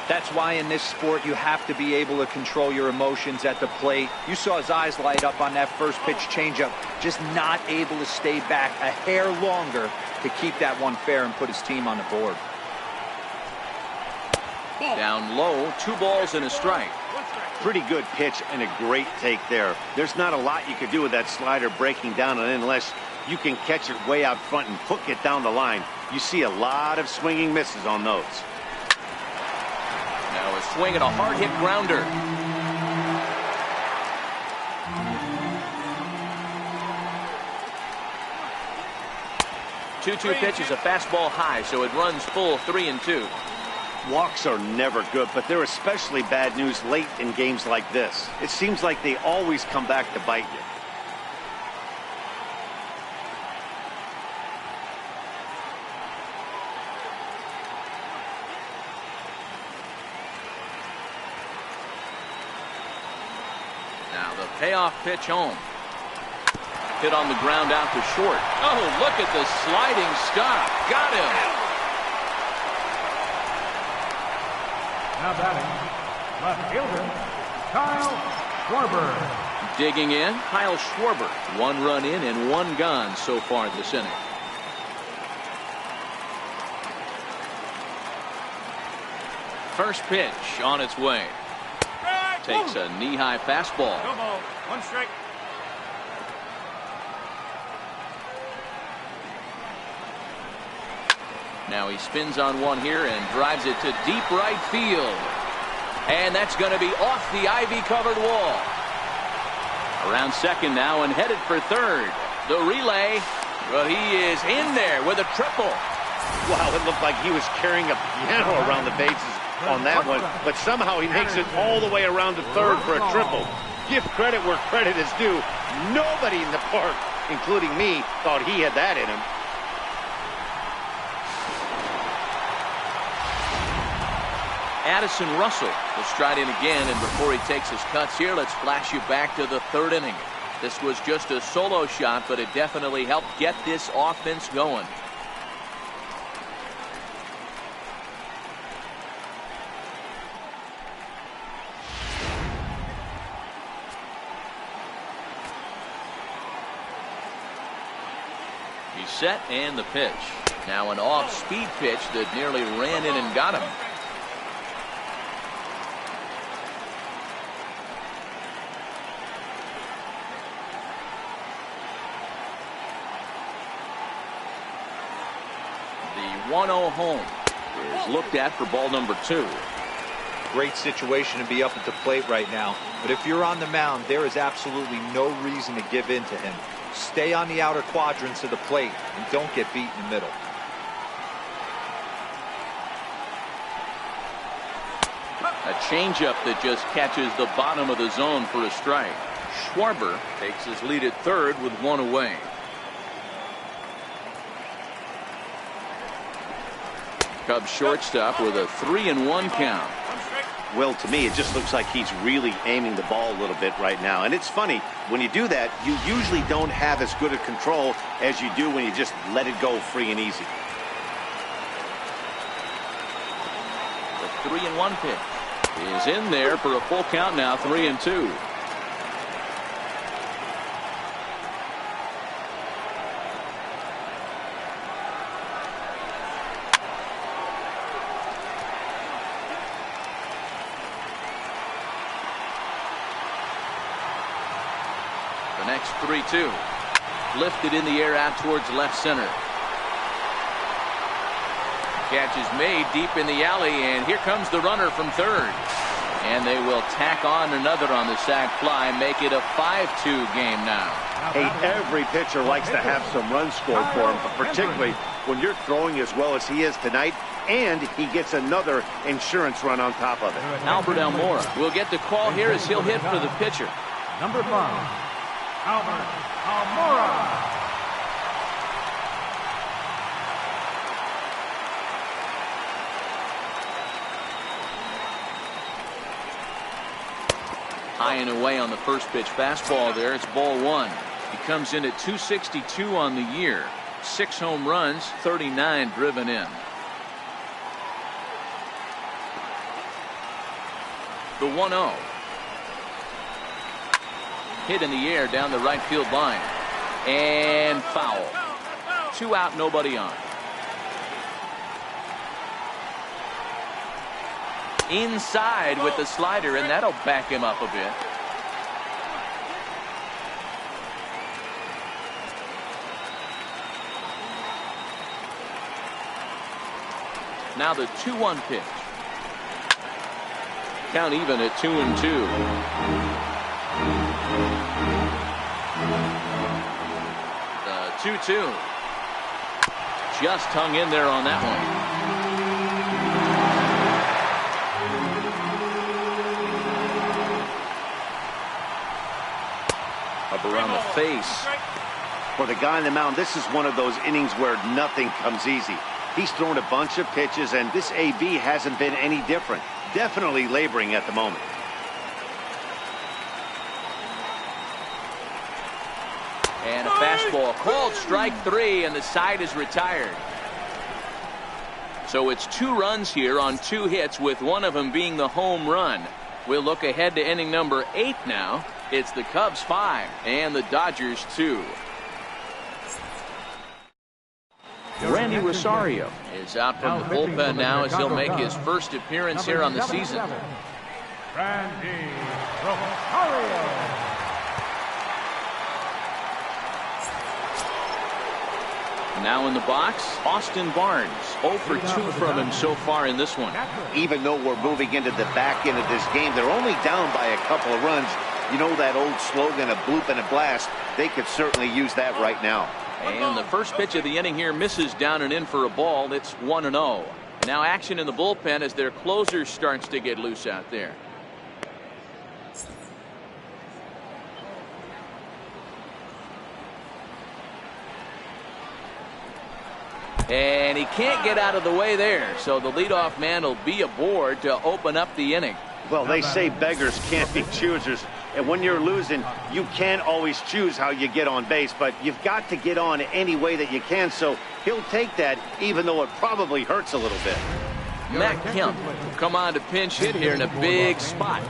That's why in this sport you have to be able to control your emotions at the plate. You saw his eyes light up on that first pitch changeup, just not able to stay back a hair longer to keep that one fair and put his team on the board. Down low, 2 balls and a strike. Pretty good pitch and a great take there. There's not a lot you could do with that slider breaking down and unless you can catch it way out front and hook it down the line. You see a lot of swinging misses on those. Now a swing and a hard hit grounder. Two pitches, a fastball high, so it runs full 3-2. Walks are never good, but they're especially bad news late in games like this. It seems like they always come back to bite you. Now the payoff pitch home. Hit on the ground out to short. Oh, look at the sliding stop. Got him. Now batting, left fielder, Kyle Schwarber. Digging in, Kyle Schwarber. 1 run in and 1 gone so far this inning. First pitch on its way. Takes a knee-high fastball. No ball. 1 strike. Now he spins on one here and drives it to deep right field. And that's going to be off the ivy-covered wall. Around second now and headed for third. The relay, well, he is in there with a triple. Wow, it looked like he was carrying a piano around the bases on that one, but somehow he makes it all the way around to third for a triple. Give credit where credit is due. Nobody in the park, including me, thought he had that in him. Addison Russell will stride in again, and before he takes his cuts here, let's flash you back to the third inning. This was just a solo shot, but it definitely helped get this offense going. He's set and the pitch. Now an off-speed pitch that nearly ran in and got him. The 1-0 home is looked at for ball number 2. Great situation to be up at the plate right now. But if you're on the mound, there is absolutely no reason to give in to him. Stay on the outer quadrants of the plate and don't get beat in the middle. A changeup that just catches the bottom of the zone for a strike. Schwarber takes his lead at third with 1 away. Cubs shortstop with a 3-1 count. Well, to me, it just looks like he's really aiming the ball a little bit right now. And it's funny, when you do that, you usually don't have as good a control as you do when you just let it go free and easy. The 3-1 pitch is in there for a full count now, 3-2. The next 3-2. Lifted in the air out towards left center. Catch is made deep in the alley, and here comes the runner from third. And they will tack on another on the sac fly, make it a 5-2 game now. Hey, every pitcher likes to have some runs scored for him, but particularly when you're throwing as well as he is tonight, and he gets another insurance run on top of it. Albert Almora will get the call here as he'll hit for the pitcher. Number 5, Albert Almora. High and away on the first pitch fastball there. It's ball 1. He comes in at 262 on the year. 6 home runs, 39 driven in. The 1-0. Hit in the air down the right field line. And foul. 2 out, nobody on. Inside with the slider, and that'll back him up a bit. Now the 2-1 pitch. Count even at 2-2. The 2-2. Just hung in there on that one. Up around the face. For the guy on the mound, this is one of those innings where nothing comes easy. He's thrown a bunch of pitches, and this AB hasn't been any different. Definitely laboring at the moment. And a fastball called strike 3, and the side is retired. So it's 2 runs here on 2 hits, with one of them being the home run. We'll look ahead to inning number 8 now. It's the Cubs 5 and the Dodgers 2. Randy Rosario is out from the bullpen now as he'll make his first appearance here on the season. Randy Rosario. Now in the box, Austin Barnes. 0 for 2 from him so far in this one. Even though we're moving into the back end of this game, they're only down by a couple of runs. You know that old slogan, a bloop and a blast? They could certainly use that right now. And the first pitch of the inning here misses down and in for a ball. It's 1-0. Now action in the bullpen as their closer starts to get loose out there. And he can't get out of the way there, so the leadoff man will be aboard to open up the inning. Well, they say beggars can't be choosers, and when you're losing, you can't always choose how you get on base, but you've got to get on any way that you can, so he'll take that, even though it probably hurts a little bit. Matt Kemp will come on to pinch hit here in a big spot.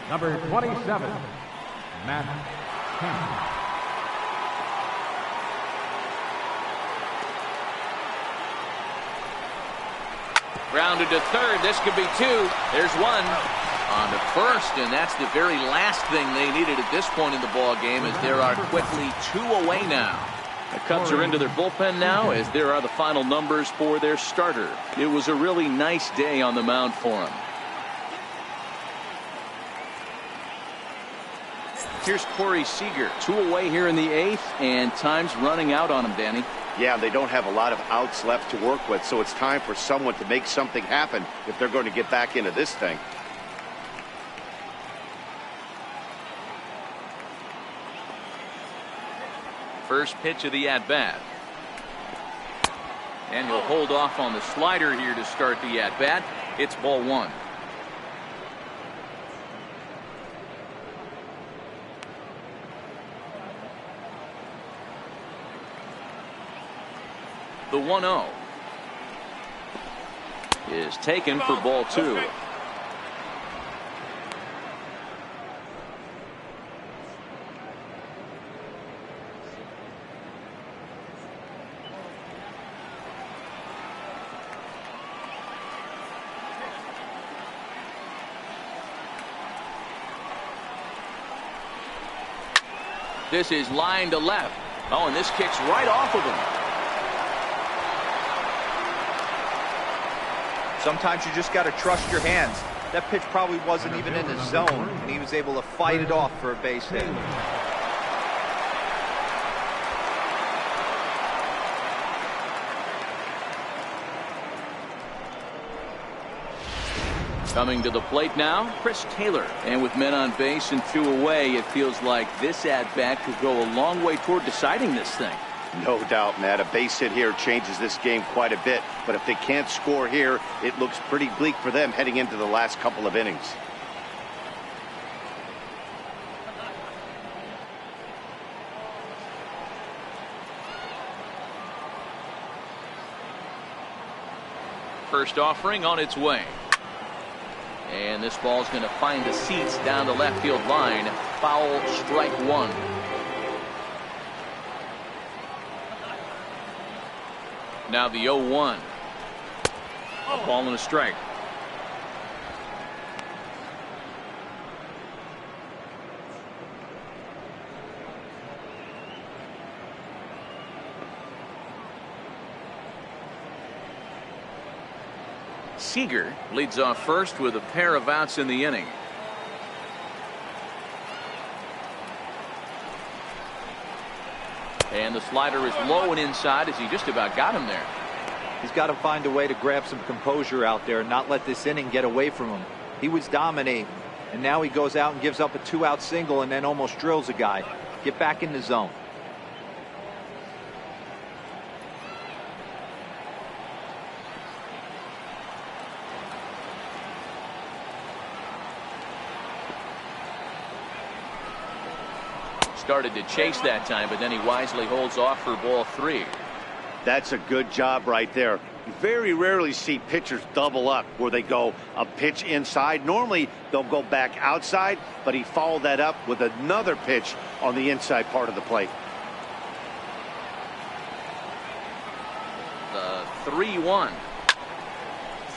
Number 27, Matt Kemp. Grounded to third. This could be 2. There's 1 on to first, and that's the very last thing they needed at this point in the ball game, as there are quickly 2 away now. The Cubs are into their bullpen now, as there are the final numbers for their starter. It was a really nice day on the mound for him. Here's Corey Seager. 2 away here in the 8th, and time's running out on him, Danny. Yeah, they don't have a lot of outs left to work with, so it's time for someone to make something happen if they're going to get back into this thing. First pitch of the at-bat. And he'll hold off on the slider here to start the at-bat. It's ball 1. The 1-0 is taken for ball 2. This is line to left. Oh, and this kicks right off of him. Sometimes you just got to trust your hands. That pitch probably wasn't even in the zone, and he was able to fight it off for a base hit. Coming to the plate now, Chris Taylor. And with men on base and 2 away, it feels like this at-bat could go a long way toward deciding this thing. No doubt, Matt. A base hit here changes this game quite a bit. But if they can't score here, it looks pretty bleak for them heading into the last couple of innings. First offering on its way. And this ball's going to find the seats down the left field line. Foul, strike 1. Now the 0-1. A ball and a strike. Seager leads off first with a pair of outs in the inning. And the slider is low and inside as he just about got him there. He's got to find a way to grab some composure out there and not let this inning get away from him. He was dominating, and now he goes out and gives up a 2-out single and then almost drills a guy. Get back in the zone. Started to chase that time, but then he wisely holds off for ball 3. That's a good job right there. You very rarely see pitchers double up where they go a pitch inside. Normally they'll go back outside, but he followed that up with another pitch on the inside part of the plate. The 3-1.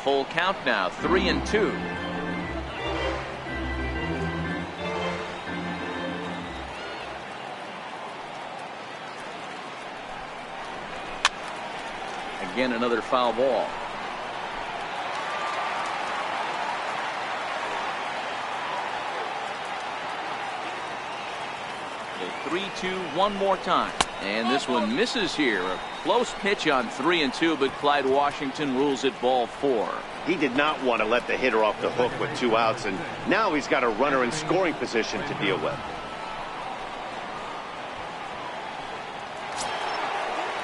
Full count now, 3-2. Again, another foul ball. The 3-2 one more time. And this one misses here. A close pitch on 3-2, but Clyde Washington rules it ball 4. He did not want to let the hitter off the hook with 2 outs, and now he's got a runner in scoring position to deal with.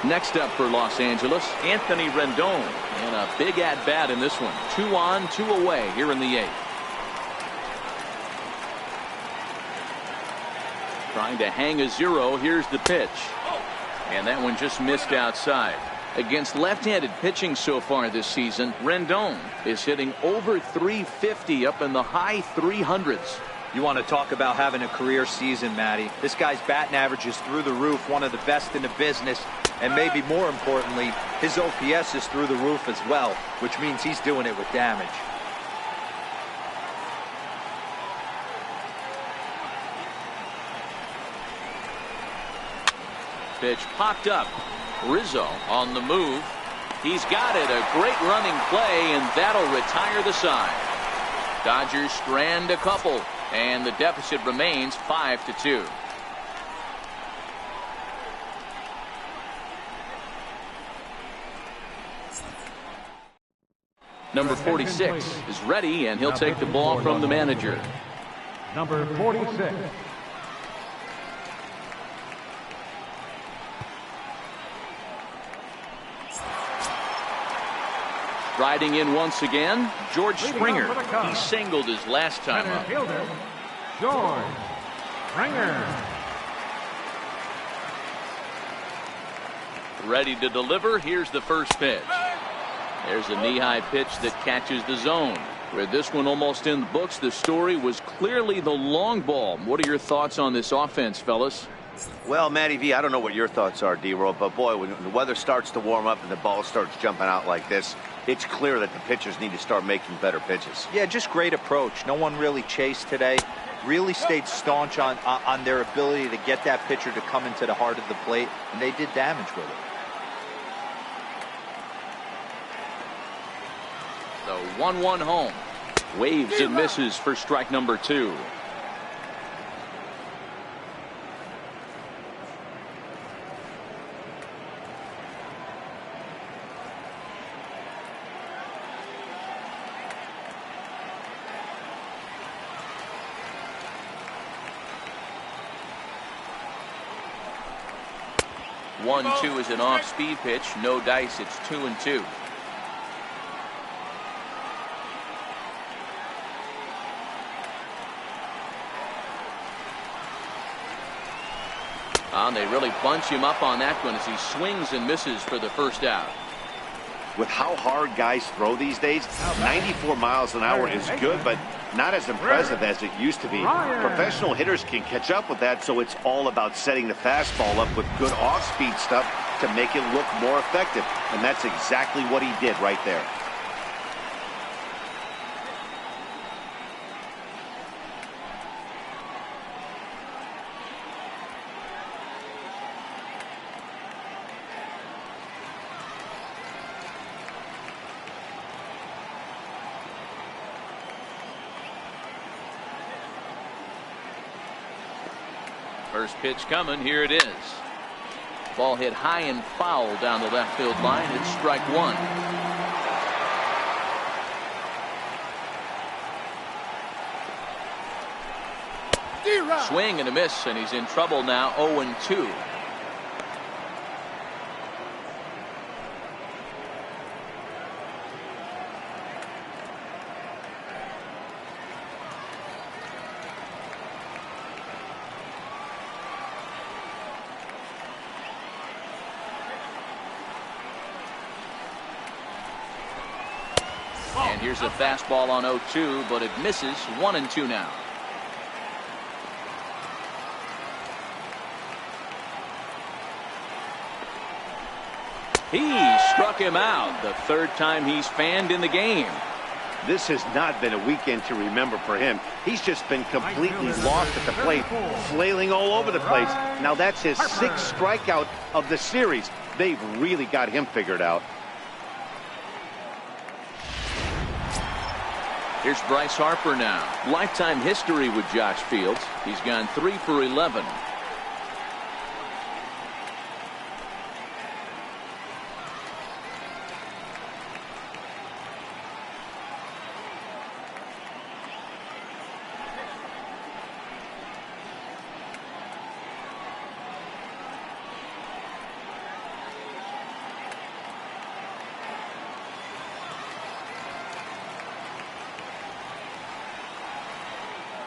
Next up for Los Angeles, Anthony Rendon, and a big at-bat in this one. 2 on, 2 away here in the 8th. Trying to hang a 0. Here's the pitch. And that one just missed outside. Against left-handed pitching so far this season, Rendon is hitting over 350 up in the high 300s. You want to talk about having a career season, Matty. This guy's batting average is through the roof, one of the best in the business. And maybe more importantly, his OPS is through the roof as well, which means he's doing it with damage. Pitch popped up. Rizzo on the move. He's got it. A great running play, and that'll retire the side. Dodgers strand a couple, and the deficit remains 5-2. Number 46 is ready, and he'll take the ball from the manager. Number 46. Riding in once again, George Springer. He singled his last time up. Fielder, George Springer. ready to deliver. Here's the first pitch. There's a knee-high pitch that catches the zone. With this one almost in the books, the story was clearly the long ball. What are your thoughts on this offense, fellas? Well, Matty V, I don't know what your thoughts are, D-Roll, but boy, when the weather starts to warm up and the ball starts jumping out like this, it's clear that the pitchers need to start making better pitches. Yeah, just great approach. No one really chased today. Really stayed staunch on their ability to get that pitcher to come into the heart of the plate, and they did damage with it. The 1-1 home. Waves and misses for strike number 2. One, 2 is an off-speed pitch. No dice. It's 2-2. And they really bunch him up on that one as he swings and misses for the first out. With how hard guys throw these days, 94 miles an hour is good, but not as impressive as it used to be. Professional hitters can catch up with that, so it's all about setting the fastball up with good off-speed stuff to make it look more effective. And that's exactly what he did right there. First pitch coming. Here it is. Ball hit high and foul down the left field line. It's strike 1. Swing and a miss, and he's in trouble now. 0-2. And here's a fastball on 0-2, but it misses. 1-2 now. He struck him out. The third time he's fanned in the game. This has not been a weekend to remember for him. He's just been completely lost at the plate, flailing all over the place. Now that's his 6th strikeout of the series. They've really got him figured out. Here's Bryce Harper now. Lifetime history with Josh Fields. He's gone 3 for 11.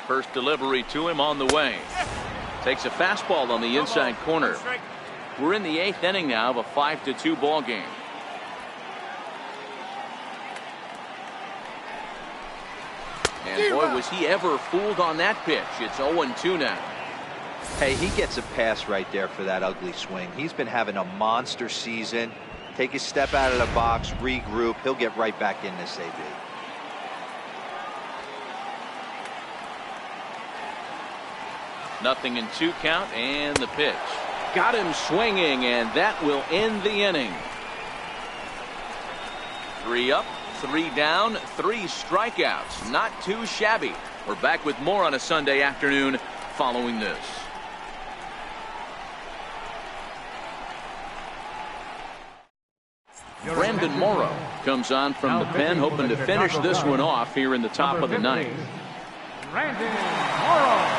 First delivery to him on the way. Takes a fastball on the inside corner. We're in the 8th inning now of a 5-2 ball game. And boy, was he ever fooled on that pitch. It's 0-2 now. Hey, he gets a pass right there for that ugly swing. He's been having a monster season. Take a step out of the box, regroup. He'll get right back in this AB. Nothing in 2 count, and the pitch. Got him swinging, and that will end the inning. 3 up, 3 down, 3 strikeouts. Not too shabby. We're back with more on a Sunday afternoon following this. Brandon Morrow comes on from the pen, hoping to finish this one off here in the top of the 9th. Brandon Morrow.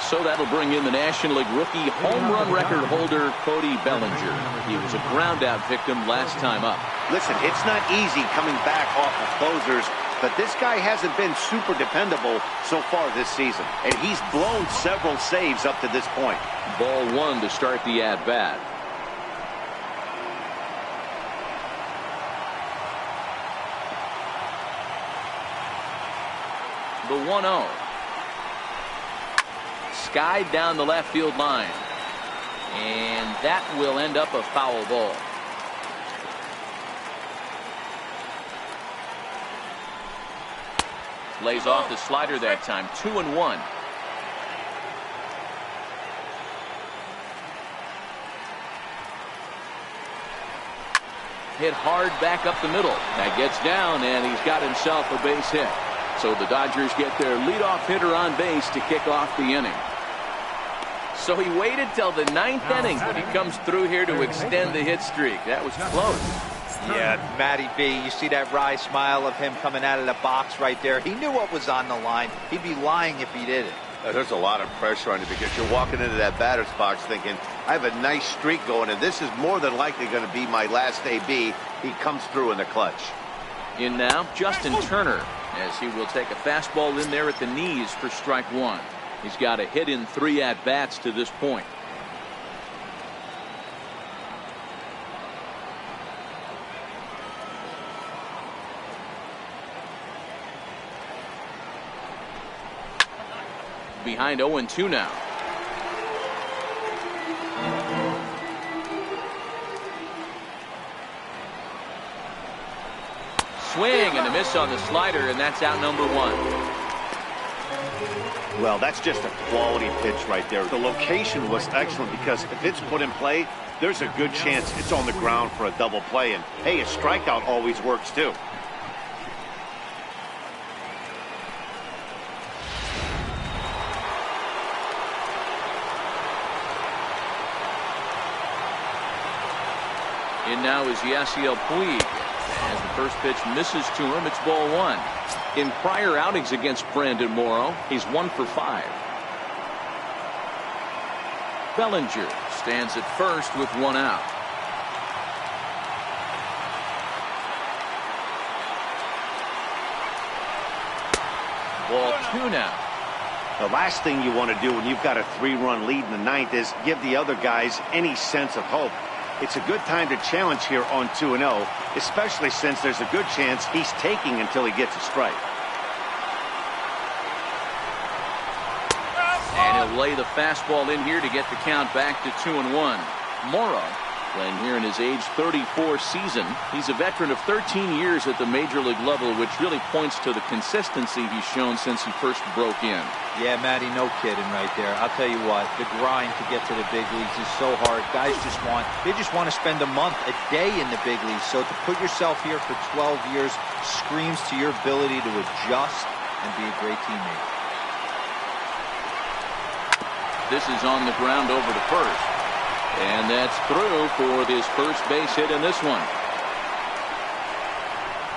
So that'll bring in the National League rookie home run record holder Cody Bellinger. He was a ground out victim last time up. Listen, it's not easy coming back off of closers but this guy hasn't been super dependable so far this season. And he's blown several saves up to this point. Ball one to start the at-bat. The 1-0. Skied down the left field line. And that will end up a foul ball. Lays off the slider that time. 2-1. Hit hard back up the middle. That gets down, and he's got himself a base hit. So the Dodgers get their leadoff hitter on base to kick off the inning. So he waited till the 9th inning when he comes through here to extend the hit streak. That was close. Yeah, Matty B, you see that wry smile of him coming out of the box right there. He knew what was on the line. He'd be lying if he didn't. There's a lot of pressure on you because you're walking into that batter's box thinking, I have a nice streak going, and this is more than likely going to be my last AB. He comes through in the clutch. In now, Justin Turner, as he will take a fastball in there at the knees for strike one. He's got a hit in 3 at-bats to this point. Behind 0-2 now. Swing and a miss on the slider, and that's out number 1. Well, that's just a quality pitch right there. The location was excellent because if it's put in play, there's a good chance it's on the ground for a double play. And, hey, a strikeout always works, too. In now is Yasiel Puig. As the first pitch misses to him, it's ball 1. In prior outings against Brandon Morrow, he's 1 for 5. Bellinger stands at first with 1 out. Ball 2 now. The last thing you want to do when you've got a 3-run lead in the 9th is give the other guys any sense of hope. It's a good time to challenge here on 2-0, especially since there's a good chance he's taking until he gets a strike. And he'll lay the fastball in here to get the count back to 2-1. Morrow playing here in his age 34 season. He's a veteran of 13 years at the major league level, which really points to the consistency he's shown since he first broke in. Yeah, Matty, no kidding right there. I'll tell you what, the grind to get to the big leagues is so hard. Guys just want to spend a month, a day in the big leagues. So to put yourself here for 12 years screams to your ability to adjust and be a great teammate. This is on the ground over to first. And that's through for this first base hit in this one.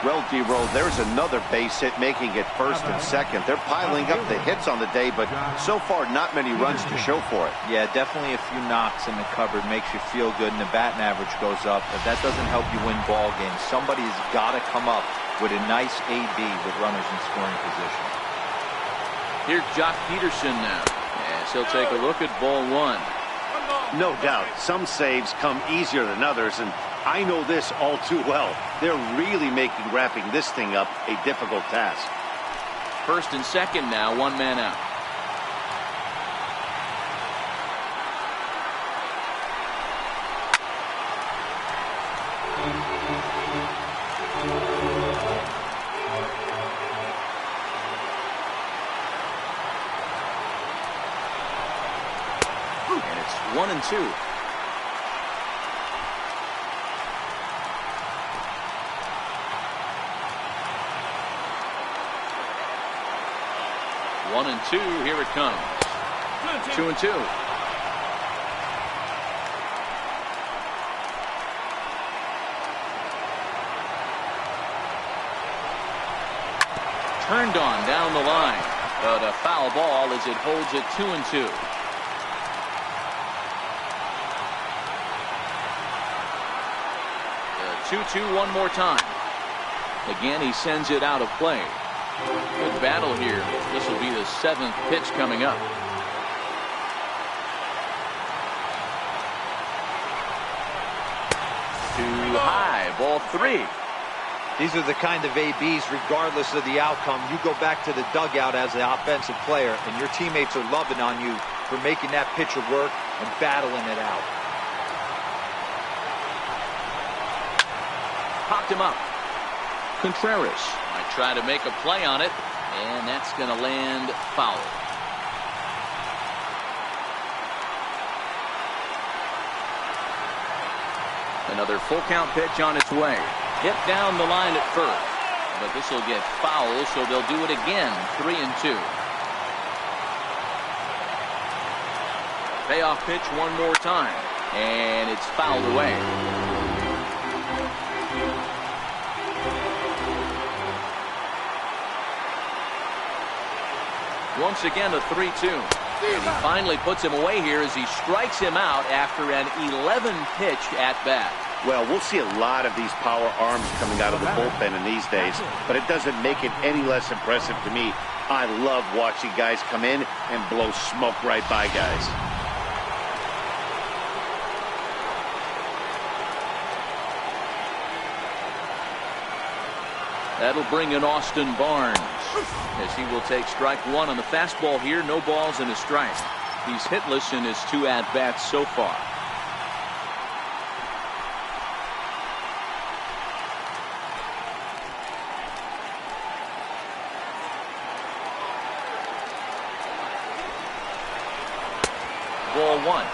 Well, D-Roll, there's another base hit making it first and second. They're piling up the hits on the day, but so far not many runs to show for it. Yeah, definitely a few knocks in the cupboard makes you feel good, and the batting average goes up, but that doesn't help you win ball games. Somebody's got to come up with a nice AB with runners in scoring position. Here's Jock Peterson now, as he'll take a look at ball 1. No doubt, some saves come easier than others, and I know this all too well. They're really making wrapping this thing up a difficult task. First and second now, 1 man out. And it's 1-2. One and two, here it comes. 2-2. Turned on down the line, but a foul ball as it holds it 2-2. The 2-2 one more time. Again, he sends it out of play. Good battle here. This will be the 7th pitch coming up. Too high, ball 3. These are the kind of ABs, regardless of the outcome. You go back to the dugout as an offensive player, and your teammates are loving on you for making that pitcher work and battling it out. Popped him up. Contreras might try to make a play on it, and that's going to land foul. Another full count pitch on its way. Hit down the line at first, but this will get foul, so they'll do it again. 3-2. Payoff pitch one more time, and it's fouled away. Once again, a 3-2. And he finally puts him away here as he strikes him out after an 11-pitch at bat. Well, we'll see a lot of these power arms coming out of the bullpen in these days, but it doesn't make it any less impressive to me. I love watching guys come in and blow smoke right by guys. That'll bring in Austin Barnes as he will take strike 1 on the fastball here. No balls and a strike. He's hitless in his 2 at-bats so far. Ball 1.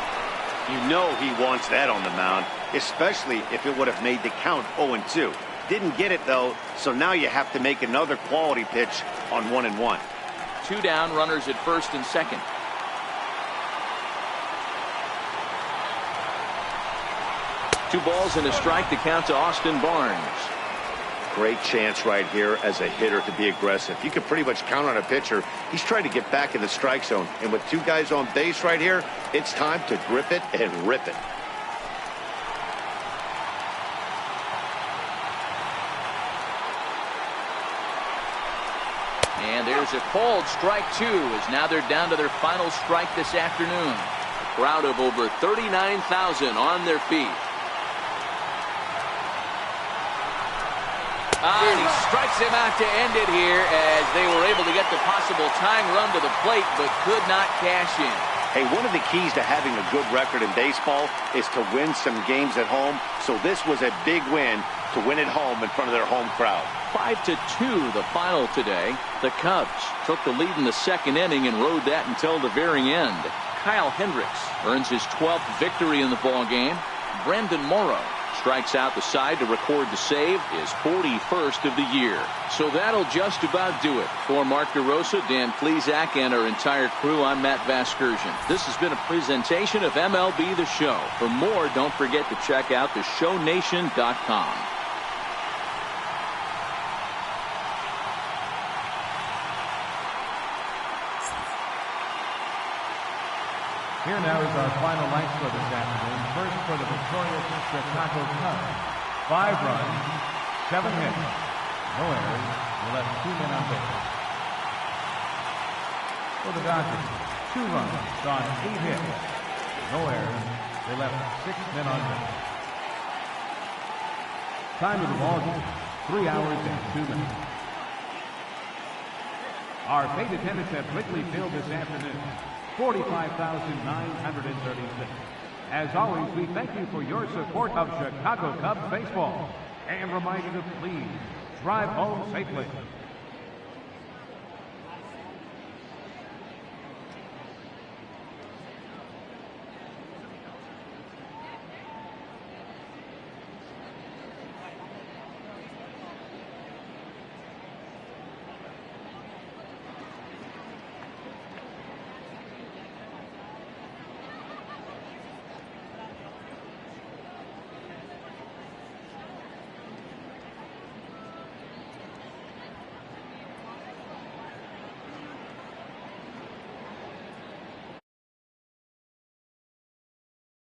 You know he wants that on the mound, especially if it would have made the count 0-2. Didn't get it, though, so now you have to make another quality pitch on 1-1. 2 down, runners at first and second. Two balls and a strike to count to Austin Barnes. Great chance right here as a hitter to be aggressive. You can pretty much count on a pitcher. He's trying to get back in the strike zone, and with 2 guys on base right here, it's time to grip it and rip it. And there's a called strike 2 as now they're down to their final strike this afternoon. A crowd of over 39,000 on their feet. And he strikes him out to end it here as they were able to get the possible tying run to the plate but could not cash in. Hey, one of the keys to having a good record in baseball is to win some games at home. So this was a big win to win at home in front of their home crowd. 5-2 the final today. The Cubs took the lead in the 2nd inning and rode that until the very end. Kyle Hendricks earns his 12th victory in the ball game. Brandon Morrow strikes out the side to record the save, his 41st of the year. So that'll just about do it. For Mark DeRosa, Dan Plesac, and our entire crew, I'm Matt Vasgersian. This has been a presentation of MLB The Show. For more, don't forget to check out theshownation.com. Here now is our final line score this afternoon. First for the victorious Chicago Cubs. 5 runs, 7 hits, no errors. They left 2 men on base. For the Dodgers, 2 runs on 8 hits, no errors. They left 6 men on base. Time of the ball game, 3 hours and 2 minutes. Our paid attendance at Wrigley Field this afternoon, 45,936. As always, we thank you for your support of Chicago Cubs baseball and remind you to please drive home safely.